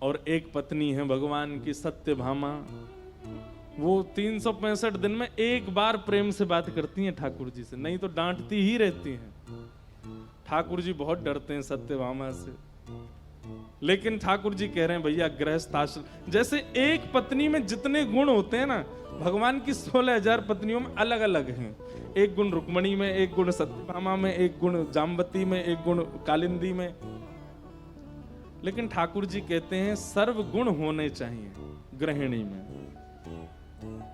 और एक पत्नी है भगवान की सत्यभामा, वो 365 दिन में एक बार प्रेम से बात करती हैं ठाकुर जी से, नहीं तो डांटती ही रहती हैं। ठाकुर जी बहुत डरते हैं सत्यभामा से। लेकिन ठाकुर जी कह रहे हैं भैया गृहस्थ आश्रम, जैसे एक पत्नी में जितने गुण होते हैं ना, भगवान की 16,000 पत्नियों में अलग अलग हैं। एक गुण रुक्मणी में, एक गुण सत्यभामा में, एक गुण जाम्बती में, एक गुण कालिंदी में। लेकिन ठाकुर जी कहते हैं सर्व गुण होने चाहिए गृहिणी में।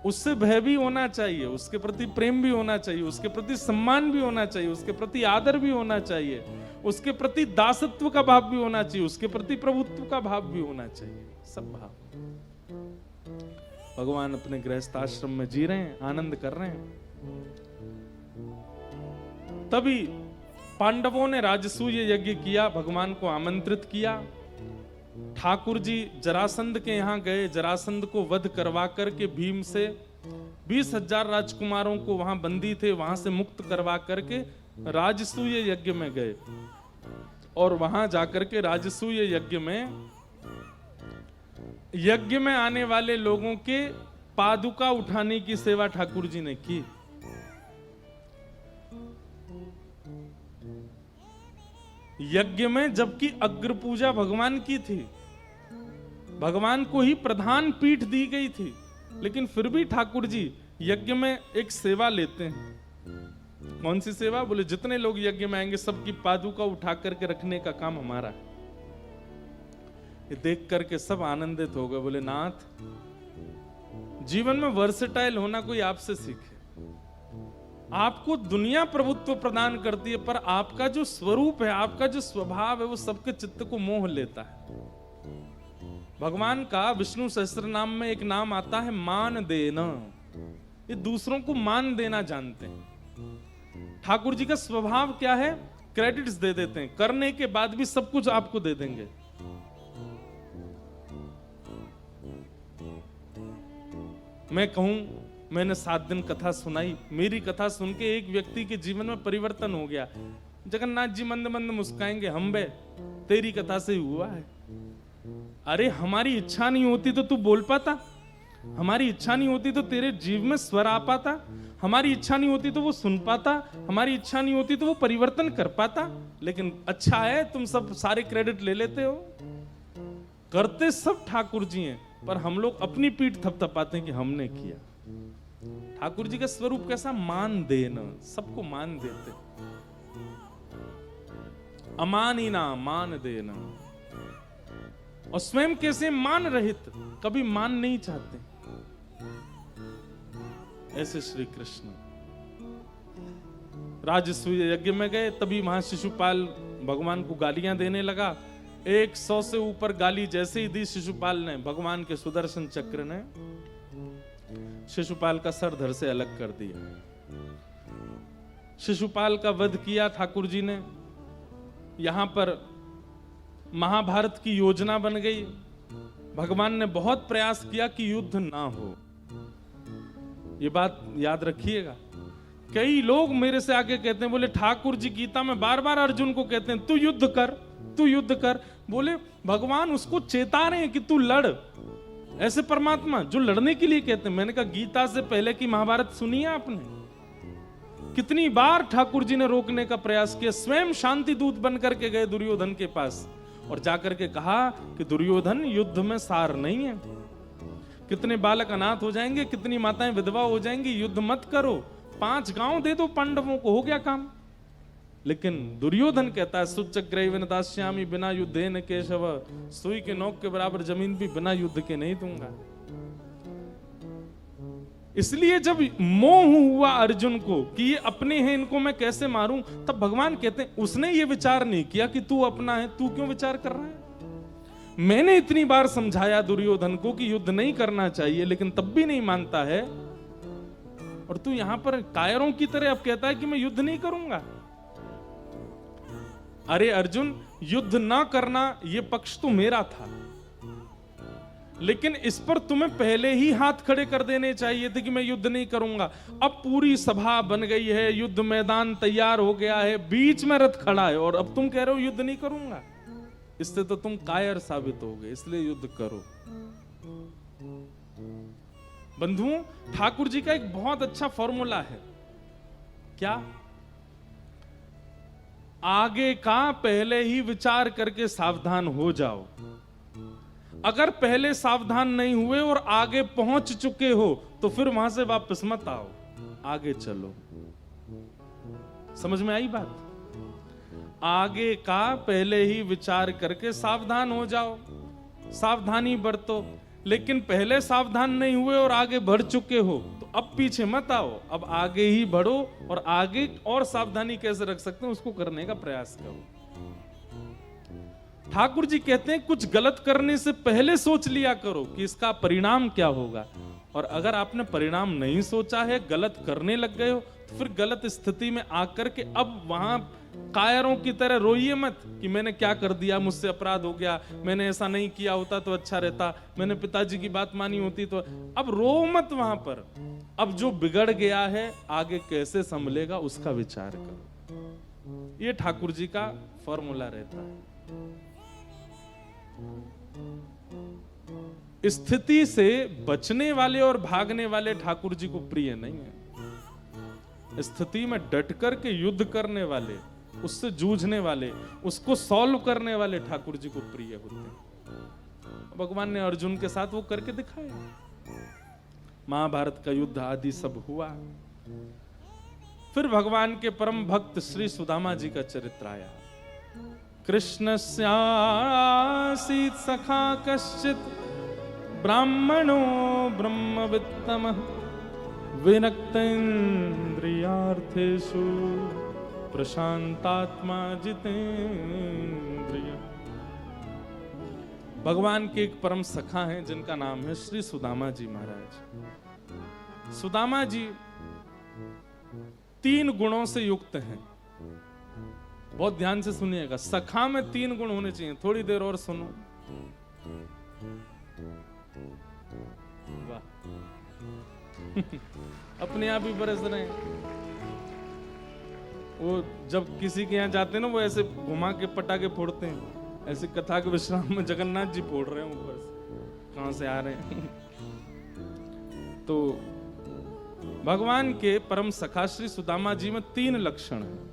उससे भय भी होना चाहिए, उसके प्रति प्रेम भी होना चाहिए, उसके प्रति सम्मान भी होना चाहिए, उसके प्रति आदर भी होना चाहिए, उसके प्रति दासत्व का भाव भी होना चाहिए, उसके प्रति प्रभुत्व का भाव भी होना चाहिए। सब भाव भगवान अपने गृहस्थ आश्रम में जी रहे हैं, आनंद कर रहे हैं। तभी पांडवों ने राजसूय यज्ञ किया, भगवान को आमंत्रित किया। ठाकुर जी जरासंध के यहां गए, जरासंध को वध करवा करके भीम से 20,000 राजकुमारों को वहां बंदी थे, वहां से मुक्त करवा करके राजसूय यज्ञ में गए। और वहां जाकर के राजसूय यज्ञ में आने वाले लोगों के पादुका उठाने की सेवा ठाकुर जी ने की। यज्ञ में जबकि अग्र पूजा भगवान की थी, भगवान को ही प्रधान पीठ दी गई थी, लेकिन फिर भी ठाकुर जी यज्ञ में एक सेवा लेते हैं। कौन सी सेवा? बोले जितने लोग यज्ञ में आएंगे सबकी पादुका उठा करके रखने का काम हमारा है। ये देख करके सब आनंदित हो गए। बोले नाथ, जीवन में वर्सेटाइल होना कोई आपसे सीखे। आपको दुनिया प्रभुत्व प्रदान करती है, पर आपका जो स्वरूप है, आपका जो स्वभाव है, वो सबके चित्त को मोह लेता है। भगवान का विष्णु सहस्त्र नाम में एक नाम आता है मान देना। ये दूसरों को मान देना जानते हैं। ठाकुर जी का स्वभाव क्या है? क्रेडिट्स दे देते हैं, करने के बाद भी सब कुछ आपको दे देंगे। मैं कहूं मैंने 7 दिन कथा सुनाई, मेरी कथा सुन के एक व्यक्ति के जीवन में परिवर्तन हो गया। जगन्नाथ जी मंद मंद मुस्काएंगे, हम बे तेरी कथा से हुआ है। अरे हमारी इच्छा नहीं होती तो तू बोल पाता? हमारी इच्छा नहीं होती तो तेरे जीव में स्वर आ पाता? हमारी इच्छा नहीं होती तो वो सुन पाता? हमारी इच्छा नहीं होती तो वो परिवर्तन कर पाता? लेकिन अच्छा है तुम सब सारे क्रेडिट ले लेते हो। करते सब ठाकुर जी हैं, पर हम लोग अपनी पीठ थपथपाते हैं कि हमने किया। ठाकुर जी का स्वरूप कैसा? मान देना, सबको मान देते, अमानी ना मान देना। और स्वयं कैसे? मान रहित, कभी मान नहीं चाहते। ऐसे श्री कृष्ण राजसूय यज्ञ में गए, तभी वहां शिशुपाल भगवान को गालियां देने लगा। 100 से ऊपर गाली जैसे ही दी शिशुपाल ने, भगवान के सुदर्शन चक्र ने शिशुपाल का सर धड़ से अलग कर दिया। शिशुपाल का वध किया ठाकुर जी ने। यहां पर महाभारत की योजना बन गई। भगवान ने बहुत प्रयास किया कि युद्ध ना हो। ये बात याद रखिएगा। कई लोग मेरे से आके कहते हैं, बोले ठाकुर जी गीता में बार बार अर्जुन को कहते हैं तू युद्ध कर, तू युद्ध कर। बोले भगवान उसको चेता रहे हैं कि तू लड़। ऐसे परमात्मा जो लड़ने के लिए कहते हैं। मैंने कहा गीता से पहले की महाभारत सुनी है आपने? कितनी बार ठाकुर जी ने रोकने का प्रयास किया। स्वयं शांति दूत बन करके गए दुर्योधन के पास और जाकर के कहा कि दुर्योधन युद्ध में सार नहीं है। कितने बालक अनाथ हो जाएंगे, कितनी माताएं विधवा हो जाएंगी, युद्ध मत करो, 5 गांव दे दो पांडवों को, हो गया काम। लेकिन दुर्योधन कहता है सुचग्रैवेन दास्यामि बिना युद्धेन केशव, सुई के नोक के बराबर जमीन भी बिना युद्ध के नहीं दूंगा। इसलिए जब मोह हुआ अर्जुन को कि ये अपने हैं, इनको मैं कैसे मारूं, तब भगवान कहते हैं उसने ये विचार नहीं किया कि तू अपना है, तू क्यों विचार कर रहा है। मैंने इतनी बार समझाया दुर्योधन को कि युद्ध नहीं करना चाहिए, लेकिन तब भी नहीं मानता है। और तू यहां पर कायरों की तरह अब कहता है कि मैं युद्ध नहीं करूंगा। अरे अर्जुन, युद्ध ना करना यह पक्ष तो मेरा था, लेकिन इस पर तुम्हें पहले ही हाथ खड़े कर देने चाहिए थे कि मैं युद्ध नहीं करूंगा। अब पूरी सभा बन गई है, युद्ध मैदान तैयार हो गया है, बीच में रथ खड़ा है, और अब तुम कह रहे हो युद्ध नहीं करूंगा। इससे तो तुम कायर साबित हो गए, इसलिए युद्ध करो। बंधुओं, ठाकुर जी का एक बहुत अच्छा फॉर्मूला है। क्या? आगे का पहले ही विचार करके सावधान हो जाओ। अगर पहले सावधान नहीं हुए और आगे पहुंच चुके हो तो फिर वहां से वापस मत आओ, आगे चलो। समझ में आई बात? आगे का पहले ही विचार करके सावधान हो जाओ, सावधानी बरतो। लेकिन पहले सावधान नहीं हुए और आगे बढ़ चुके हो तो अब पीछे मत आओ, अब आगे ही बढ़ो। और आगे और सावधानी कैसे रख सकते हैं उसको करने का प्रयास करो। ठाकुर जी कहते हैं कुछ गलत करने से पहले सोच लिया करो कि इसका परिणाम क्या होगा। और अगर आपने परिणाम नहीं सोचा है, गलत करने लग गए हो, तो फिर गलत स्थिति में आकर के अब वहां कायरों की तरह रोइए मत कि मैंने क्या कर दिया, मुझसे अपराध हो गया, मैंने ऐसा नहीं किया होता तो अच्छा रहता, मैंने पिताजी की बात मानी होती तो। अब रो मत वहां पर। अब जो बिगड़ गया है आगे कैसे संभलेगा उसका विचार करो। ये ठाकुर जी का फॉर्मूला रहता है। स्थिति से बचने वाले और भागने वाले ठाकुर जी को प्रिय नहीं है। स्थिति में डट कर के युद्ध करने वाले, उससे जूझने वाले, उसको सॉल्व करने वाले ठाकुर जी को प्रिय होते हैं। भगवान ने अर्जुन के साथ वो करके दिखाया। महाभारत का युद्ध आदि सब हुआ। फिर भगवान के परम भक्त श्री सुदामा जी का चरित्र आया। कृष्णस्यासीत् सखा कश्चित् ब्राह्मणो ब्रह्मवित्तमः विनक्तेन्द्रियार्थेषु प्रशांतात्मा जितेन्द्रिय। भगवान के एक परम सखा हैं जिनका नाम है श्री सुदामा जी महाराज। सुदामा जी 3 गुणों से युक्त हैं। बहुत ध्यान से सुनिएगा, सखा में 3 गुण होने चाहिए। थोड़ी देर और सुनो। वाह अपने आप ही बरस रहे हैं। वो जब किसी के यहाँ जाते हैं ना, वो ऐसे घुमा के पटाखे फोड़ते हैं। ऐसे कथा के विश्राम में जगन्नाथ जी फोड़ रहे हैं ऊपर से, कहां से आ रहे हैं। तो भगवान के परम सखा श्री सुदामा जी में 3 लक्षण हैं।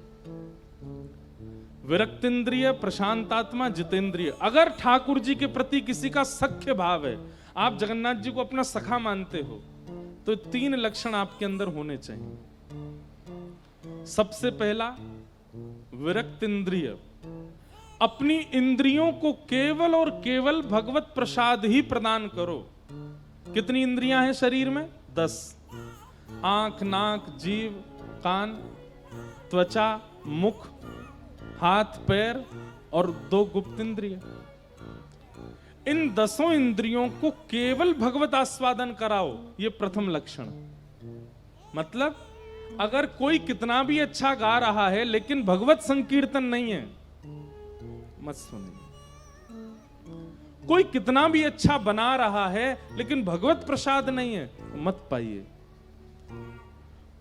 विरक्तेंद्रिय, प्रशांतात्मा, जितेंद्रिय। अगर ठाकुर जी के प्रति किसी का सख्य भाव है, आप जगन्नाथ जी को अपना सखा मानते हो, तो 3 लक्षण आपके अंदर होने चाहिए। सबसे पहला विरक्तेंद्रिय, अपनी इंद्रियों को केवल और केवल भगवत प्रसाद ही प्रदान करो। कितनी इंद्रियां हैं शरीर में? 10। आंख, नाक, जीव, कान, त्वचा, मुख, हाथ, पैर और 2 गुप्त इंद्रिय। इन 10 इंद्रियों को केवल भगवत आस्वादन कराओ, ये प्रथम लक्षण। मतलब अगर कोई कितना भी अच्छा गा रहा है लेकिन भगवत संकीर्तन नहीं है, मत सुनिए। कोई कितना भी अच्छा बना रहा है लेकिन भगवत प्रसाद नहीं है, मत पाइए।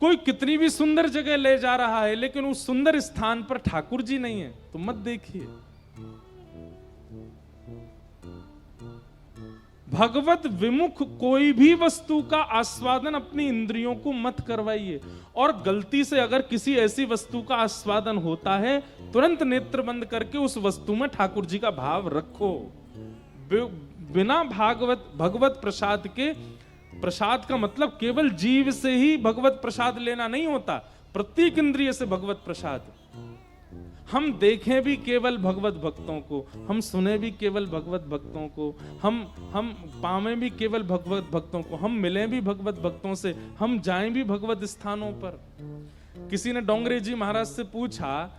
कोई कितनी भी सुंदर जगह ले जा रहा है लेकिन उस सुंदर स्थान पर ठाकुर जी नहीं है, तो मत देखिए। भगवत विमुख कोई भी वस्तु का आस्वादन अपनी इंद्रियों को मत करवाइए। और गलती से अगर किसी ऐसी वस्तु का आस्वादन होता है, तुरंत नेत्र बंद करके उस वस्तु में ठाकुर जी का भाव रखो। बिना भगवत प्रसाद के, प्रसाद का मतलब केवल जीव से ही भगवत प्रसाद लेना नहीं होता, प्रत्येक इंद्रिय से भगवत प्रसाद। हम देखें भी केवल भगवत भक्तों को, हम सुने भी केवल भगवत भक्तों को, हम पावें भी केवल भगवत भक्तों को, हम मिलें भी भगवत भक्तों से, हम जाएं भी भगवत स्थानों पर। किसी ने डोंगरे जी महाराज से पूछा,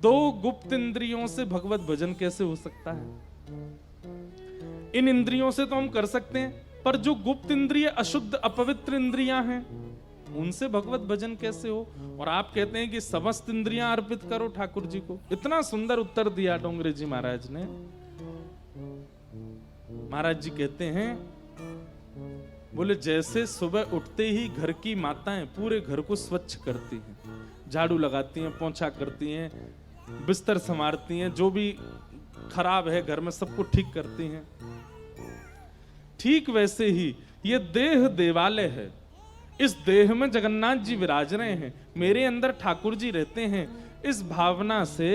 2 गुप्त इंद्रियों से भगवत भजन कैसे हो सकता है? इन इंद्रियों से तो हम कर सकते हैं, पर जो गुप्त इंद्रिय अशुद्ध अपवित्र इंद्रियां हैं, उनसे भगवत भजन कैसे हो? और आप कहते हैं कि समस्त इंद्रियां अर्पित करो ठाकुर जी को। इतना सुंदर उत्तर दिया डोंगरे जी महाराज ने। महाराज जी कहते हैं, बोले जैसे सुबह उठते ही घर की माताएं पूरे घर को स्वच्छ करती हैं, झाड़ू लगाती हैं, पोंछा करती हैं, बिस्तर संवारती हैं, जो भी खराब है घर में सबको ठीक करती हैं, ठीक वैसे ही ये देह देवालय है। इस देह में जगन्नाथ जी विराज रहे हैं, मेरे अंदर ठाकुर जी रहते हैं। इस भावना से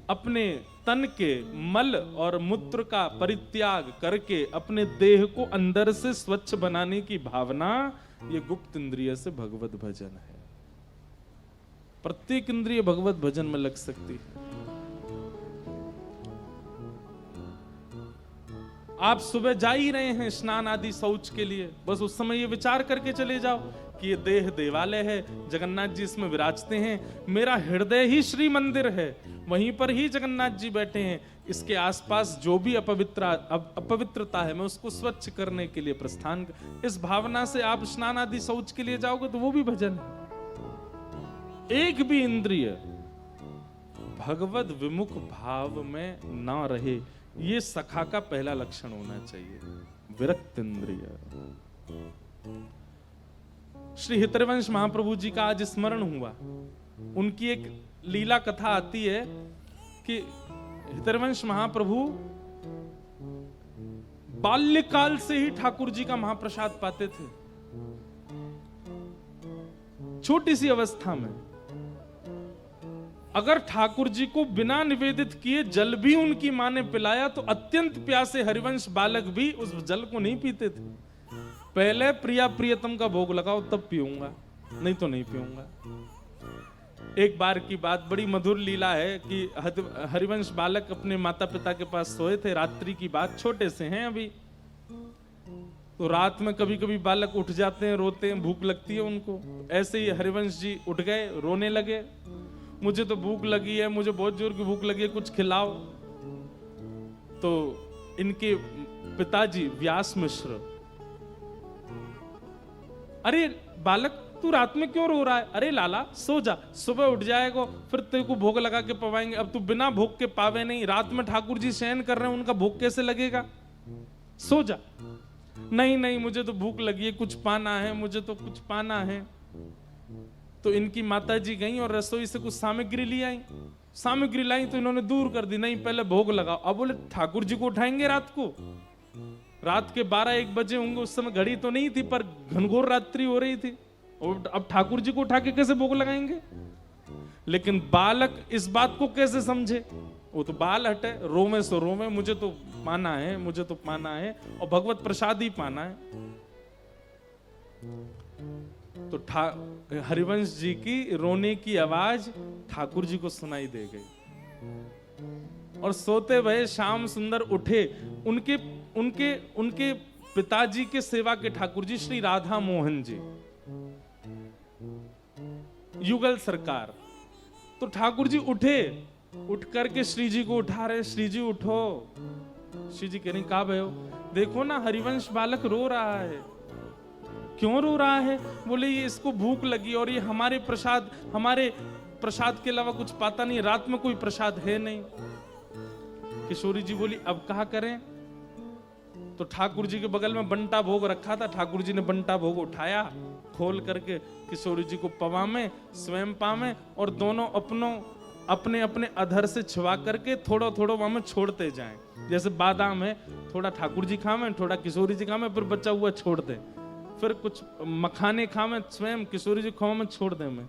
अपने तन के मल और मूत्र का परित्याग करके अपने देह को अंदर से स्वच्छ बनाने की भावना, ये गुप्त इंद्रिय से भगवत भजन है। प्रत्येक इंद्रिय भगवत भजन में लग सकती है। आप सुबह जा ही रहे हैं स्नान आदि शौच के लिए, बस उस समय ये विचार करके चले जाओ कि ये देह देवालय है, जगन्नाथ जी इसमें विराजते हैं, मेरा हृदय ही श्री मंदिर है, वहीं पर ही जगन्नाथ जी बैठे हैं, इसके आसपास जो भी अपवित्रता है मैं उसको स्वच्छ करने के लिए प्रस्थान। इस भावना से आप स्नान आदि शौच के लिए जाओगे तो वो भी भजन है। एक भी इंद्रिय भगवत विमुख भाव में ना रहे, ये सखा का पहला लक्षण होना चाहिए। विरक्त इंद्रिय। श्री हितरवंश महाप्रभु जी का आज स्मरण हुआ। उनकी एक लीला कथा आती है कि हितरवंश महाप्रभु बाल्यकाल से ही ठाकुर जी का महाप्रसाद पाते थे। छोटी सी अवस्था में अगर ठाकुर जी को बिना निवेदित किए जल भी उनकी मां ने पिलाया तो अत्यंत प्यासे हरिवंश बालक भी उस जल को नहीं पीते थे। पहले प्रिया प्रियतम का भोग लगाओ तब पीऊंगा, नहीं तो नहीं पीऊंगा। एक बार की बात, बड़ी मधुर लीला है कि हरिवंश बालक अपने माता पिता के पास सोए थे, रात्रि की बात, छोटे से हैं अभी। तो रात में कभी कभी बालक उठ जाते हैं, रोते हैं, भूख लगती है उनको। ऐसे ही हरिवंश जी उठ गए, रोने लगे, मुझे तो भूख लगी है, मुझे बहुत जोर की भूख लगी है, कुछ खिलाओ। तो इनके पिताजी व्यास मिश्र, अरे बालक तू रात में क्यों रो रहा है? अरे लाला सो जा, सुबह उठ जाएगा फिर तेरे को भोग लगा के पवाएंगे। अब तू बिना भोग के पावे नहीं, रात में ठाकुर जी शयन कर रहे हैं, उनका भोग कैसे लगेगा? सो जा। नहीं नहीं मुझे तो भूख लगी है, कुछ पाना है, मुझे तो कुछ पाना है। तो इनकी माताजी गई और रसोई से कुछ सामग्री ले आई। सामग्री लाई तो इन्होंने दूर कर दी, नहीं पहले भोग लगाओ। अब बोले ठाकुर जी को उठाएंगे रात को, रात के 12-1 बजे होंगे, उस समय घड़ी तो नहीं थी पर घनघोर रात्रि हो रही थी, और अब ठाकुर जी को उठा के कैसे भोग लगाएंगे? लेकिन बालक इस बात को कैसे समझे? वो तो बाल हटे, रोवे सो रोवे, मुझे तो पाना है, मुझे तो पाना है, और भगवत प्रसाद ही पाना है। तो हरिवंश जी की रोने की आवाज ठाकुर जी को सुनाई दे गई और सोते भये श्याम सुंदर उठे। उनके उनके उनके पिताजी के सेवा के ठाकुर जी श्री राधा मोहन जी, युगल सरकार। तो ठाकुर जी उठे, उठ करके श्री जी को उठा रहे, श्री जी उठो। श्री जी कह रहे कहा भयो? देखो ना हरिवंश बालक रो रहा है। क्यों रो रहा है? बोले ये इसको भूख लगी और ये हमारे प्रसाद के अलावा कुछ पाता नहीं, रात में कोई प्रसाद है नहीं। किशोरी जी बोली अब कहा करें? तो ठाकुर जी के बगल में बंटा भोग रखा था, ठाकुर जी ने बंटा भोग उठाया, खोल करके किशोरी जी को पवा में, स्वयं पावे, और दोनों अपने अपने अधर से छिवा करके थोड़ा थोड़ा वहां में छोड़ते जाएं। जैसे बादाम है, थोड़ा ठाकुर जी खावे, थोड़ा किशोरी जी खावे, फिर बचा हुआ छोड़ दे। फिर कुछ मखाने खावे स्वयं, किशोरी जी खावे में छोड़ दे में,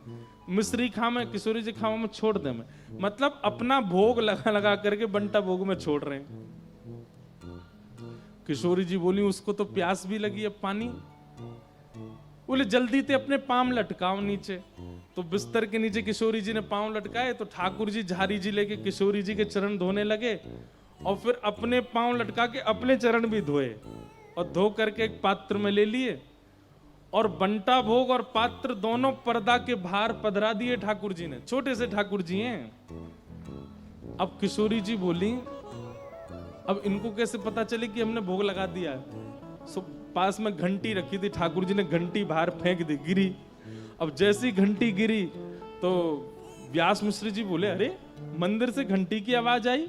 मिश्री खावे, किशोरी जी खावे में छोड़ दे में। मतलब अपना भोग लगा लगा करके बंटा भोग में छोड़ रहे हैं। किशोरी जी बोली उसको तो प्यास भी लगी, अब पानी। बोले जल्दी ते अपने पांव लटकाओ नीचे। तो बिस्तर के नीचे किशोरी जी ने पांव लटकाए, तो ठाकुर जी झारी जी लेके किशोरी जी के चरण धोने लगे, और फिर अपने पांव लटका के अपने चरण भी धोए, और धो करके एक पात्र में ले लिए, और बंटा भोग और पात्र दोनों पर्दा के बाहर पधरा दिए ठाकुर जी ने। छोटे से ठाकुर जी हैं। अब किशोरी जी बोली अब इनको कैसे पता चले कि हमने भोग लगा दिया? पास में घंटी रखी थी, ठाकुर जी ने घंटी बाहर फेंक दी, गिरी। अब जैसी घंटी गिरी तो व्यास मिश्र जी बोले अरे मंदिर से घंटी की आवाज आई,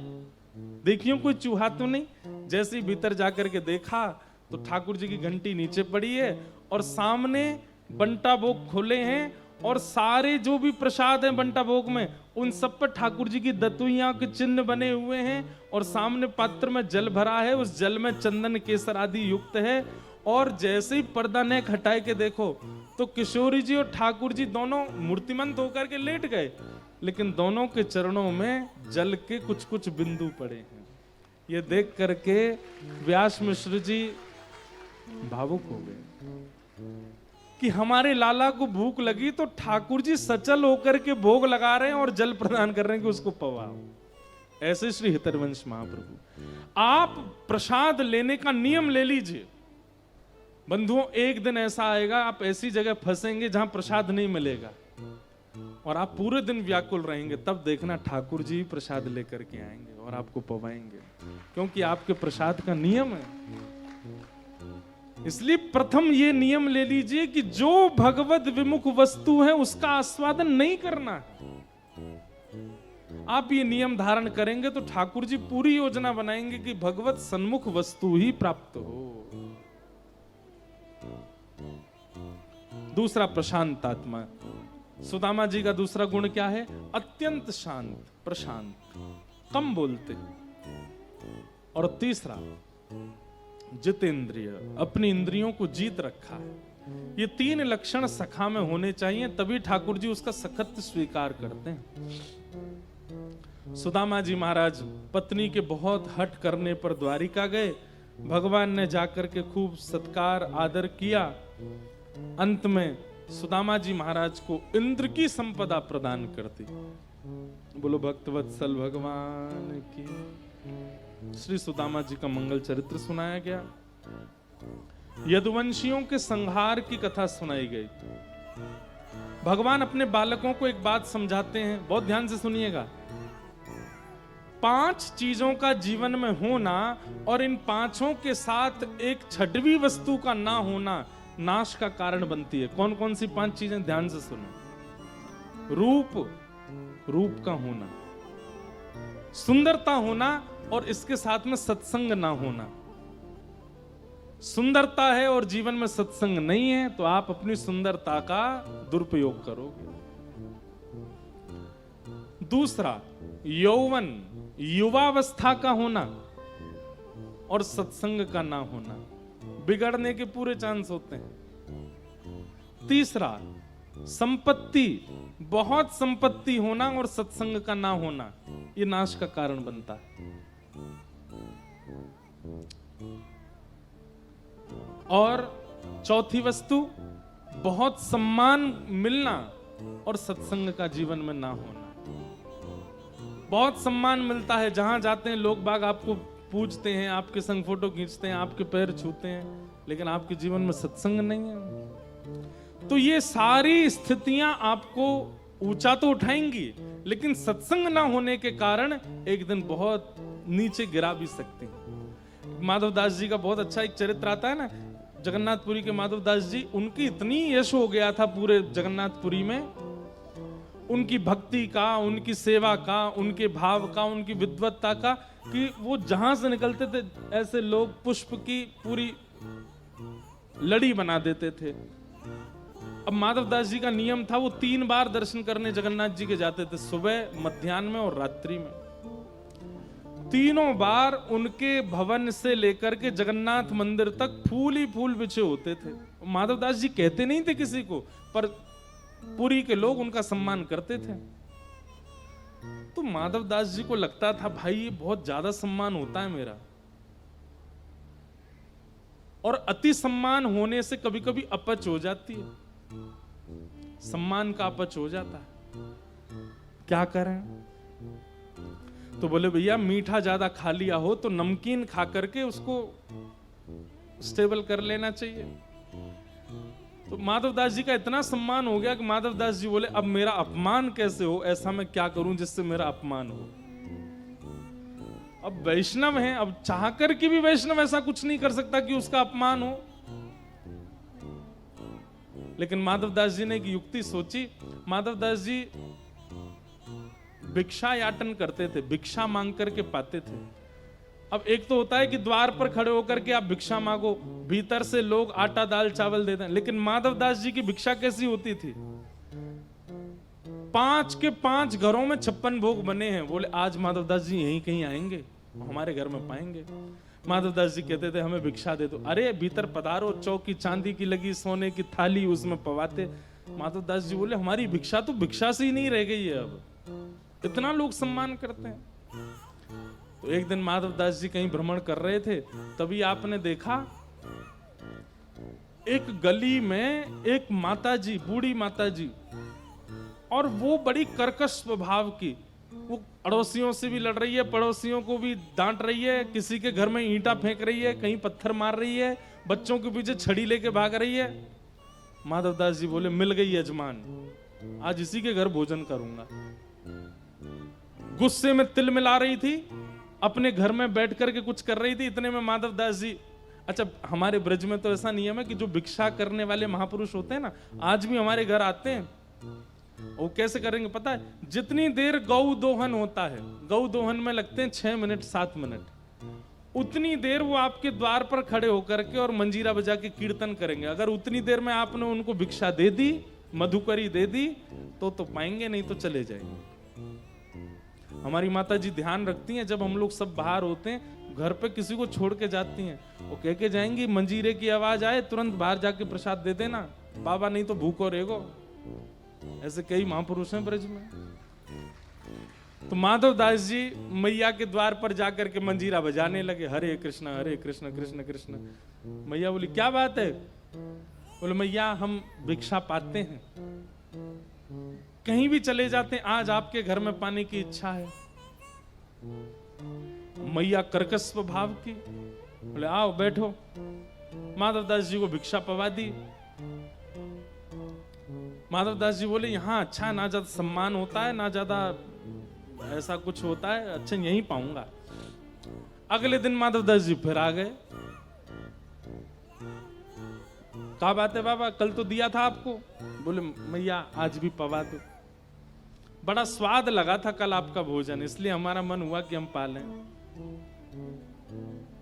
देखियो कोई चूहा तो नहीं। जैसे ही भीतर जाकर के देखा तो ठाकुर जी की घंटी नीचे पड़ी है, और सामने बंटा भोग खोले हैं, और सारे जो भी प्रसाद हैं बंटा भोग में, उन सब पर ठाकुर जी की दतुइयां के चिन्ह बने हुए हैं, और सामने पात्र में जल भरा है, उस जल में चंदन केसर आदि युक्त है। और जैसे ही पर्दा नेक हटाए के देखो तो किशोरी जी और ठाकुर जी दोनों मूर्तिमंत होकर के लेट गए। लेकिन दोनों के चरणों में जल के कुछ कुछ बिंदु पड़े हैं। ये देख करके व्यास मिश्र जी भावुक हो गए कि हमारे लाला को भूख लगी तो ठाकुर जी सचल होकर के भोग लगा रहे हैं और जल प्रदान कर रहे हैं कि उसको पवाओ। ऐसे श्री हितरवंश महाप्रभु, आप प्रसाद लेने का नियम ले लीजिए। बंधुओं, एक दिन ऐसा आएगा आप ऐसी जगह फंसेंगे जहां प्रसाद नहीं मिलेगा और आप पूरे दिन व्याकुल रहेंगे, तब देखना ठाकुर जी प्रसाद लेकर के आएंगे और आपको पवाएंगे, क्योंकि आपके प्रसाद का नियम है। इसलिए प्रथम ये नियम ले लीजिए कि जो भगवत विमुख वस्तु है उसका आस्वादन नहीं करना है। आप ये नियम धारण करेंगे तो ठाकुर जी पूरी योजना बनाएंगे कि भगवत सन्मुख वस्तु ही प्राप्त हो। दूसरा, प्रशांत आत्मा। सुदामा जी का दूसरा गुण क्या है? अत्यंत शांत, प्रशांत, कम बोलते। और तीसरा, जितेंद्रिय, अपनी इंद्रियों को जीत रखा है। ये तीन लक्षण सखा में होने चाहिए, तभी ठाकुर जी उसका सखत स्वीकार करते हैं। सुदामा जी महाराज पत्नी के बहुत हट करने पर द्वारिका गए। भगवान ने जाकर के खूब सत्कार आदर किया। अंत में सुदामा जी महाराज को इंद्र की संपदा प्रदान करती। बोलो भक्तवत्सल भगवान की। श्री सुदामा जी का मंगल चरित्र सुनाया गया। यदुवंशियों के संहार की कथा सुनाई गई। भगवान अपने बालकों को एक बात समझाते हैं, बहुत ध्यान से सुनिएगा। 5 चीजों का जीवन में होना और इन 5 के साथ एक छठवीं वस्तु का ना होना नाश का कारण बनती है। कौन कौन सी 5 चीजें? ध्यान से सुनो। रूप, रूप का होना, सुंदरता होना और इसके साथ में सत्संग ना होना। सुंदरता है और जीवन में सत्संग नहीं है तो आप अपनी सुंदरता का दुरुपयोग करोगे। दूसरा, यौवन, युवावस्था का होना और सत्संग का ना होना, बिगड़ने के पूरे चांस होते हैं। तीसरा, संपत्ति, बहुत संपत्ति होना और सत्संग का ना होना, ये नाश का कारण बनता है। और चौथी वस्तु, बहुत सम्मान मिलना और सत्संग का जीवन में ना होना। बहुत सम्मान मिलता है, जहां जाते हैं लोग बाग आपको पूछते हैं, आपके संग फोटो खींचते हैं, आपके पैर छूते हैं, लेकिन आपके जीवन में सत्संग नहीं है। तो ये सारी स्थितियां आपको ऊंचा तो उठाएंगी, लेकिन सत्संग ना होने के कारण एक दिन बहुत नीचे गिरा भी सकती हैं। माधवदास जी का बहुत अच्छा एक चरित्र आता है ना, जगन्नाथपुरी के माधवदास जी, उनकी इतनी यश हो गया था पूरे जगन्नाथपुरी में, उनकी भक्ति का, उनकी सेवा का, उनके भाव का, उनकी विद्वत्ता का, कि वो जहां से निकलते थे ऐसे लोग पुष्प की पूरी लड़ी बना देते थे। अब माधवदास जी का नियम था, वो 3 बार दर्शन करने जगन्नाथ जी के जाते थे, सुबह, मध्याह्न में और रात्रि में। तीनों बार उनके भवन से लेकर के जगन्नाथ मंदिर तक फूल ही फूल बिछे होते थे। माधवदास जी कहते नहीं थे किसी को, पर पुरी के लोग उनका सम्मान करते थे। तो माधवदास जी को लगता था, भाई ये बहुत ज्यादा सम्मान होता है मेरा, और अति सम्मान होने से कभी कभी अपच हो जाती है, सम्मान का अपच हो जाता है। क्या करें? तो बोले भैया मीठा ज्यादा खा लिया हो तो नमकीन खा करके उसको स्टेबल कर लेना चाहिए। तो माधवदास जी का इतना सम्मान हो गया कि माधवदास जी बोले, अब मेरा अपमान कैसे हो, ऐसा मैं क्या करूं जिससे मेरा अपमान हो। अब वैष्णव हैं, अब चाह कर के भी वैष्णव ऐसा कुछ नहीं कर सकता कि उसका अपमान हो। लेकिन माधवदास जी ने एक युक्ति सोची। माधवदास जी भिक्षा याटन करते थे, भिक्षा मांग करके पाते थे। अब एक तो होता है कि द्वार पर खड़े होकर के आप भिक्षा मांगो, भीतर से लोग आटा दाल चावल देते हैं, लेकिन माधवदास जी की भिक्षा कैसी होती थी? 5 के 5 घरों में 56 भोग बने हैं। बोले आज माधवदास जी यहीं कहीं आएंगे, हमारे घर में पाएंगे। माधवदास जी कहते थे हमें भिक्षा दे दो। अरे भीतर पधारो, चौकी चांदी की लगी, सोने की थाली, उसमें पवाते। माधवदास जी बोले हमारी भिक्षा तो भिक्षा से ही नहीं रह गई है, अब इतना लोग सम्मान करते हैं। तो एक दिन माधवदास जी कहीं भ्रमण कर रहे थे, तभी आपने देखा एक गली में एक माताजी, बूढ़ी माताजी, और वो बड़ी कर्कश स्वभाव की, वो अड़ोसियों से भी लड़ रही है, पड़ोसियों को भी डांट रही है, किसी के घर में ईंटा फेंक रही है, कहीं पत्थर मार रही है, बच्चों के पीछे छड़ी लेके भाग रही है। माधवदास जी बोले, मिल गई यजमान, आज इसी के घर भोजन करूंगा। गुस्से में तिल मिला रही थी, अपने घर में बैठ करके कुछ कर रही थी। इतने में माधवदास जी, अच्छा हमारे ब्रज में तो ऐसा नियम है कि जो भिक्षा करने वाले महापुरुष होते हैं ना, आज भी हमारे घर आते हैं। वो कैसे करेंगे पता है? जितनी देर गौ दोहन होता है, गौ दोहन में लगते हैं 6 मिनट 7 मिनट, उतनी देर वो आपके द्वार पर खड़े होकर के और मंजीरा बजा के कीर्तन करेंगे। अगर उतनी देर में आपने उनको भिक्षा दे दी, मधुकरी दे दी, तो पाएंगे, नहीं तो चले जाएंगे। हमारी माता जी ध्यान रखती हैं, जब हम लोग सब बाहर होते हैं, घर पे किसी को छोड़ के जाती हैं, वो कह के जाएंगी, मंजीरे की आवाज आए तुरंत बाहर जाके प्रसाद दे देना बाबा, नहीं तो भूखो रहेगो। ऐसे कई महापुरुष हैं ब्रज में। तो माधवदास जी मैया के द्वार पर जाकर के मंजीरा बजाने लगे, हरे कृष्ण कृष्ण कृष्ण। मैया बोली, क्या बात है? बोले, मैया हम भिक्षा पाते हैं, कहीं भी चले जाते हैं, आज आपके घर में पाने की इच्छा है। मैया कर्कश स्वभाव की, बोले आओ बैठो। माधवदास जी को भिक्षा पवा दी। माधवदास जी बोले, यहाँ अच्छा ना ज्यादा सम्मान होता है, ना ज्यादा ऐसा कुछ होता है, अच्छा यहीं पाऊंगा। अगले दिन माधवदास जी फिर आ गए। क्या बात है बाबा, कल तो दिया था आपको? बोले, मैया आज भी पवा दो, बड़ा स्वाद लगा था कल आपका भोजन, इसलिए हमारा मन हुआ कि हम पालें।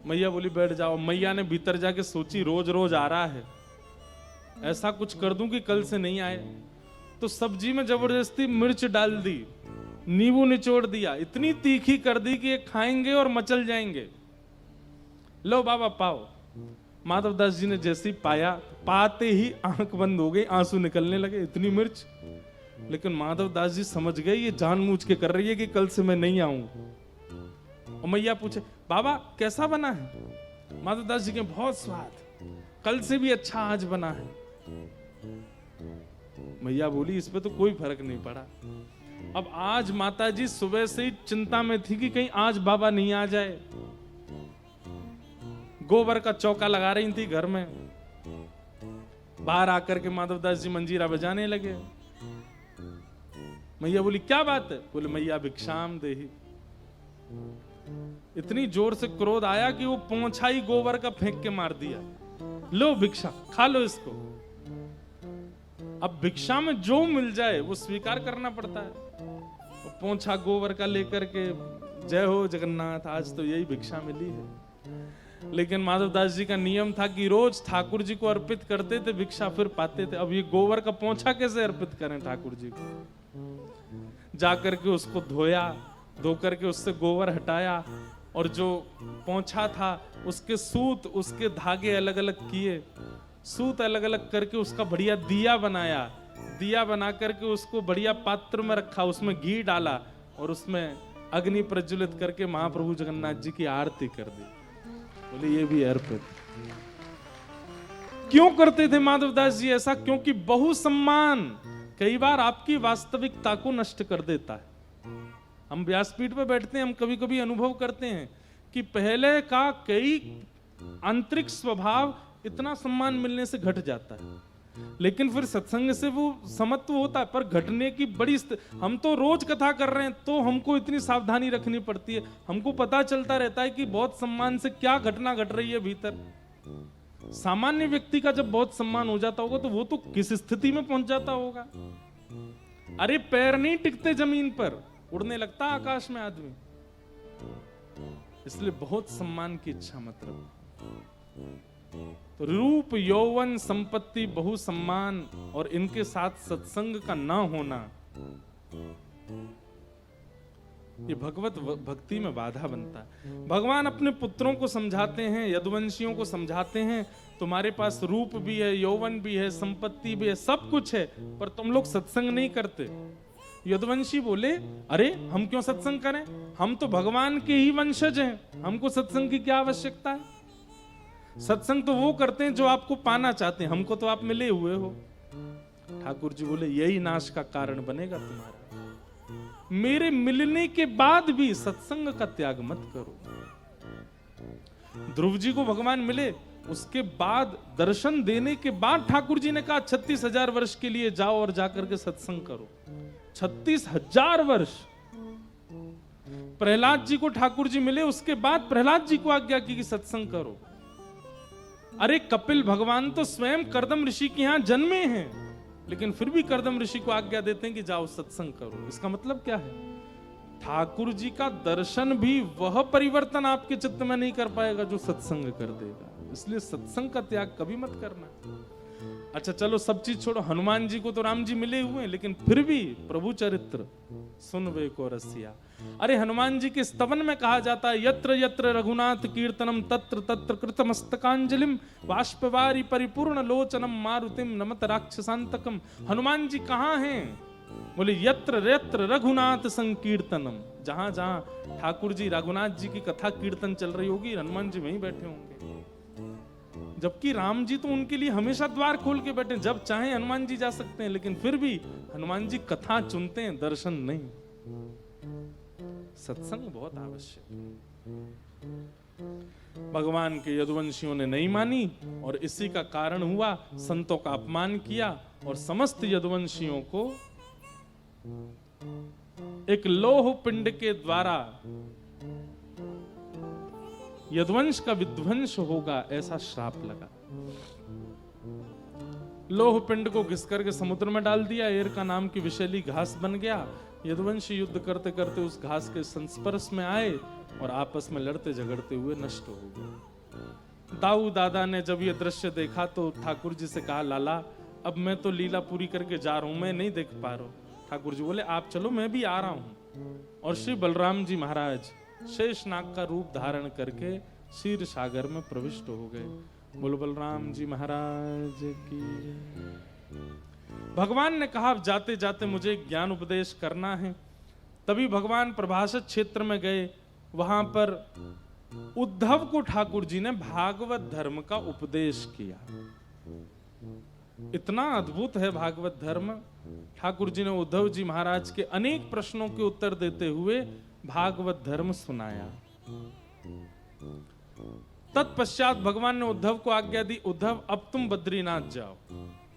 मैया बोली, बैठ जाओ। मैया ने भीतर जाके सोची, रोज रोज आ रहा है, ऐसा कुछ कर दूं कि कल से नहीं आए। तो सब्जी में जबरदस्ती मिर्च डाल दी, नींबू निचोड़ दिया, इतनी तीखी कर दी कि ये खाएंगे और मचल जाएंगे। लो बाबा पाओ। माधवदास जी ने जैसे ही पाया, पाते ही आंख बंद हो गई, आंसू निकलने लगे, इतनी मिर्च। लेकिन माधवदास जी समझ गए ये जानबूझ के कर रही है कि कल से मैं नहीं आऊं। और मैया पूछे, बाबा कैसा बना है? माधवदास जी के, बहुत स्वाद, कल से भी अच्छा आज बना है। मैया बोली, इस पे तो कोई फर्क नहीं पड़ा। अब आज माता जी सुबह से ही चिंता में थी कि कहीं आज बाबा नहीं आ जाए। गोबर का चौका लगा रही थी घर में। बाहर आकर के माधवदास जी मंजीरा बजाने लगे। मैया बोली, क्या बात है? बोले, मैया भिक्षाम देहि। इतनी जोर से क्रोध आया कि वो पोंछा ही गोबर का फेंक के मार दिया। लो भिक्षा, खा लो इसको। अब भिक्षा में जो मिल जाए वो स्वीकार करना पड़ता है। पोंछा गोबर का लेकर के, जय हो जगन्नाथ, आज तो यही भिक्षा मिली है। लेकिन माधवदास जी का नियम था कि रोज ठाकुर जी को अर्पित करते थे भिक्षा, फिर पाते थे। अब ये गोबर का पोंछा कैसे अर्पित करें ठाकुर जी को? जाकर के उसको धोया, धो करके उससे गोबर हटाया, और जो पोंछा था उसके सूत, उसके धागे अलग अलग किए, सूत अलग अलग करके उसका बढ़िया दिया बनाया। दिया बना करके उसको बढ़िया पात्र में रखा, उसमें घी डाला और उसमें अग्नि प्रज्वलित करके महाप्रभु जगन्नाथ जी की आरती कर दी। बोले, ये भी अर्पित। क्यों करते थे माधवदास जी ऐसा? क्योंकि बहु सम्मान कई बार आपकी वास्तविकता को नष्ट कर देता है। हम व्यासपीठ पे बैठते हैं, हम कभी कभी अनुभव करते हैं कि पहले का कई आंतरिक स्वभाव इतना सम्मान मिलने से घट जाता है, लेकिन फिर सत्संग से वो समत्व होता है। पर घटने की बड़ी हम तो रोज कथा कर रहे हैं, तो हमको इतनी सावधानी रखनी पड़ती है। हमको पता चलता रहता है कि बहुत सम्मान से क्या घटना घट रही है भीतर। सामान्य व्यक्ति का जब बहुत सम्मान हो जाता होगा तो वो तो किस स्थिति में पहुंच जाता होगा। अरे पैर नहीं टिकते जमीन पर, उड़ने लगता आकाश में आदमी। इसलिए बहुत सम्मान की इच्छा मत रखो। तो रूप, यौवन, संपत्ति, बहु सम्मान और इनके साथ सत्संग का ना होना, ये भगवत भक्ति में बाधा बनता है। भगवान अपने पुत्रों को समझाते हैं, यदुवंशियों को समझाते हैं, तुम्हारे पास रूप भी है, यौवन भी है, संपत्ति भी है, सब कुछ है, पर तुम लोग सत्संग नहीं करते। यदुवंशी बोले, अरे हम क्यों सत्संग करें, हम तो भगवान के ही वंशज हैं, हमको सत्संग की क्या आवश्यकता है। सत्संग तो वो करते हैं जो आपको पाना चाहते हैं, हमको तो आप मिले हुए हो। ठाकुर जी बोले, यही नाश का कारण बनेगा तुम्हारा। मेरे मिलने के बाद भी सत्संग का त्याग मत करो। ध्रुव जी को भगवान मिले, उसके बाद दर्शन देने के बाद ठाकुर जी ने कहा 36,000 वर्ष के लिए जाओ और जाकर के सत्संग करो। 36,000 वर्ष। प्रहलाद जी को ठाकुर जी मिले, उसके बाद प्रहलाद जी को आज्ञा की कि सत्संग करो। अरे कपिल भगवान तो स्वयं कर्दम ऋषि के यहां जन्मे हैं, लेकिन फिर भी कर्दम ऋषि को आज्ञा देते हैं कि जाओ सत्संग करो। इसका मतलब क्या है, ठाकुर जी का दर्शन भी वह परिवर्तन आपके चित्त में नहीं कर पाएगा जो सत्संग कर देगा। इसलिए सत्संग का त्याग कभी मत करना। अच्छा चलो सब चीज छोड़ो, हनुमान जी को तो राम जी मिले हुए हैं, लेकिन फिर भी प्रभु चरित्र सुन वे को रसिया। अरे हनुमान जी के स्तवन में कहा जाता है, यत्र यत्र रघुनाथ कीर्तनम तत्र तत्र कृतमस्तकांजलिम बाष्पवारी परिपूर्ण लोचनम मारुतिम नमत राक्षसांतकम। हनुमान जी कहाँ हैं? बोले यत्र यत्र रघुनाथ संकीर्तनम। जहां जहां ठाकुर जी रघुनाथ जी की कथा कीर्तन चल रही होगी, हनुमान जी वहीं बैठे होंगे। जबकि राम जी तो उनके लिए हमेशा द्वार खोल के बैठे, जब चाहे हनुमान जी जा सकते हैं, लेकिन फिर भी हनुमान जी कथा चुनते हैं, दर्शन नहीं। सत्संग बहुत आवश्यक है। भगवान के यदुवंशियों ने नहीं मानी और इसी का कारण हुआ, संतों का अपमान किया और समस्त यदुवंशियों को एक लौह पिंड के द्वारा यदुवंश का विध्वंस होगा ऐसा श्राप लगा। लौह पिंड को घिस करके समुद्र में डाल दिया, एर का नाम की विषैली घास बन गया। यदुवंश युद्ध करते करते उस घास के संस्पर्श में आए और आपस में लड़ते झगड़ते हुए नष्ट हो गए। दाऊ दादा ने जब ये दृश्य देखा तो ठाकुर जी से कहा, लाला अब मैं तो लीला पूरी करके जा रहा हूं, मैं नहीं देख पा रहा हूं। ठाकुर जी बोले, आप चलो मैं भी आ रहा हूं। और श्री बलराम जी महाराज शेषनाग का रूप धारण करके क्षीर सागर में प्रविष्ट हो गए। बोलो बलराम जी महाराज की। भगवान ने कहा, जाते जाते मुझे ज्ञान उपदेश करना है। तभी भगवान प्रभाषित क्षेत्र में गए, वहां पर उद्धव को ठाकुर जी ने भागवत धर्म का उपदेश किया। इतना अद्भुत है भागवत धर्म। ठाकुर जी ने उद्धव जी महाराज के अनेक प्रश्नों के उत्तर देते हुए भागवत धर्म सुनाया। तत्पश्चात भगवान ने उद्धव को आज्ञा दी, उद्धव अब तुम बद्रीनाथ जाओ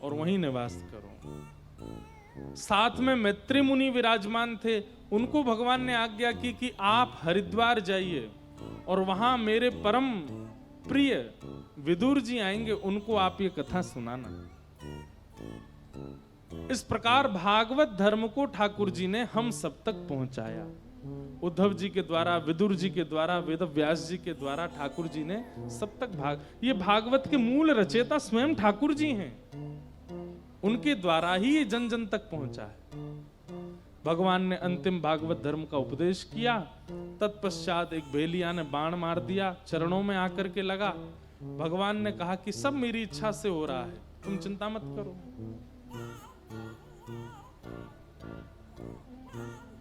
और वहीं निवास करो। साथ में मैत्री मुनि विराजमान थे, उनको भगवान ने आज्ञा की कि आप हरिद्वार जाइए और वहां मेरे परम प्रिय विदुर जी आएंगे, उनको आप ये कथा सुनाना। इस प्रकार भागवत धर्म को ठाकुर जी ने हम सब तक पहुंचाया। उद्धव जी के द्वारा, विदुर जी के द्वारा, वेद व्यास जी के द्वारा ठाकुर जी ने सब तक ये भागवत के मूल रचयिता स्वयं ठाकुर जी हैं, उनके द्वारा ही ये जन जन तक पहुंचा है। भगवान ने अंतिम भागवत धर्म का उपदेश किया। तत्पश्चात एक भेलिया ने बाण मार दिया, चरणों में आकर के लगा। भगवान ने कहा कि सब मेरी इच्छा से हो रहा है, तुम चिंता मत करो।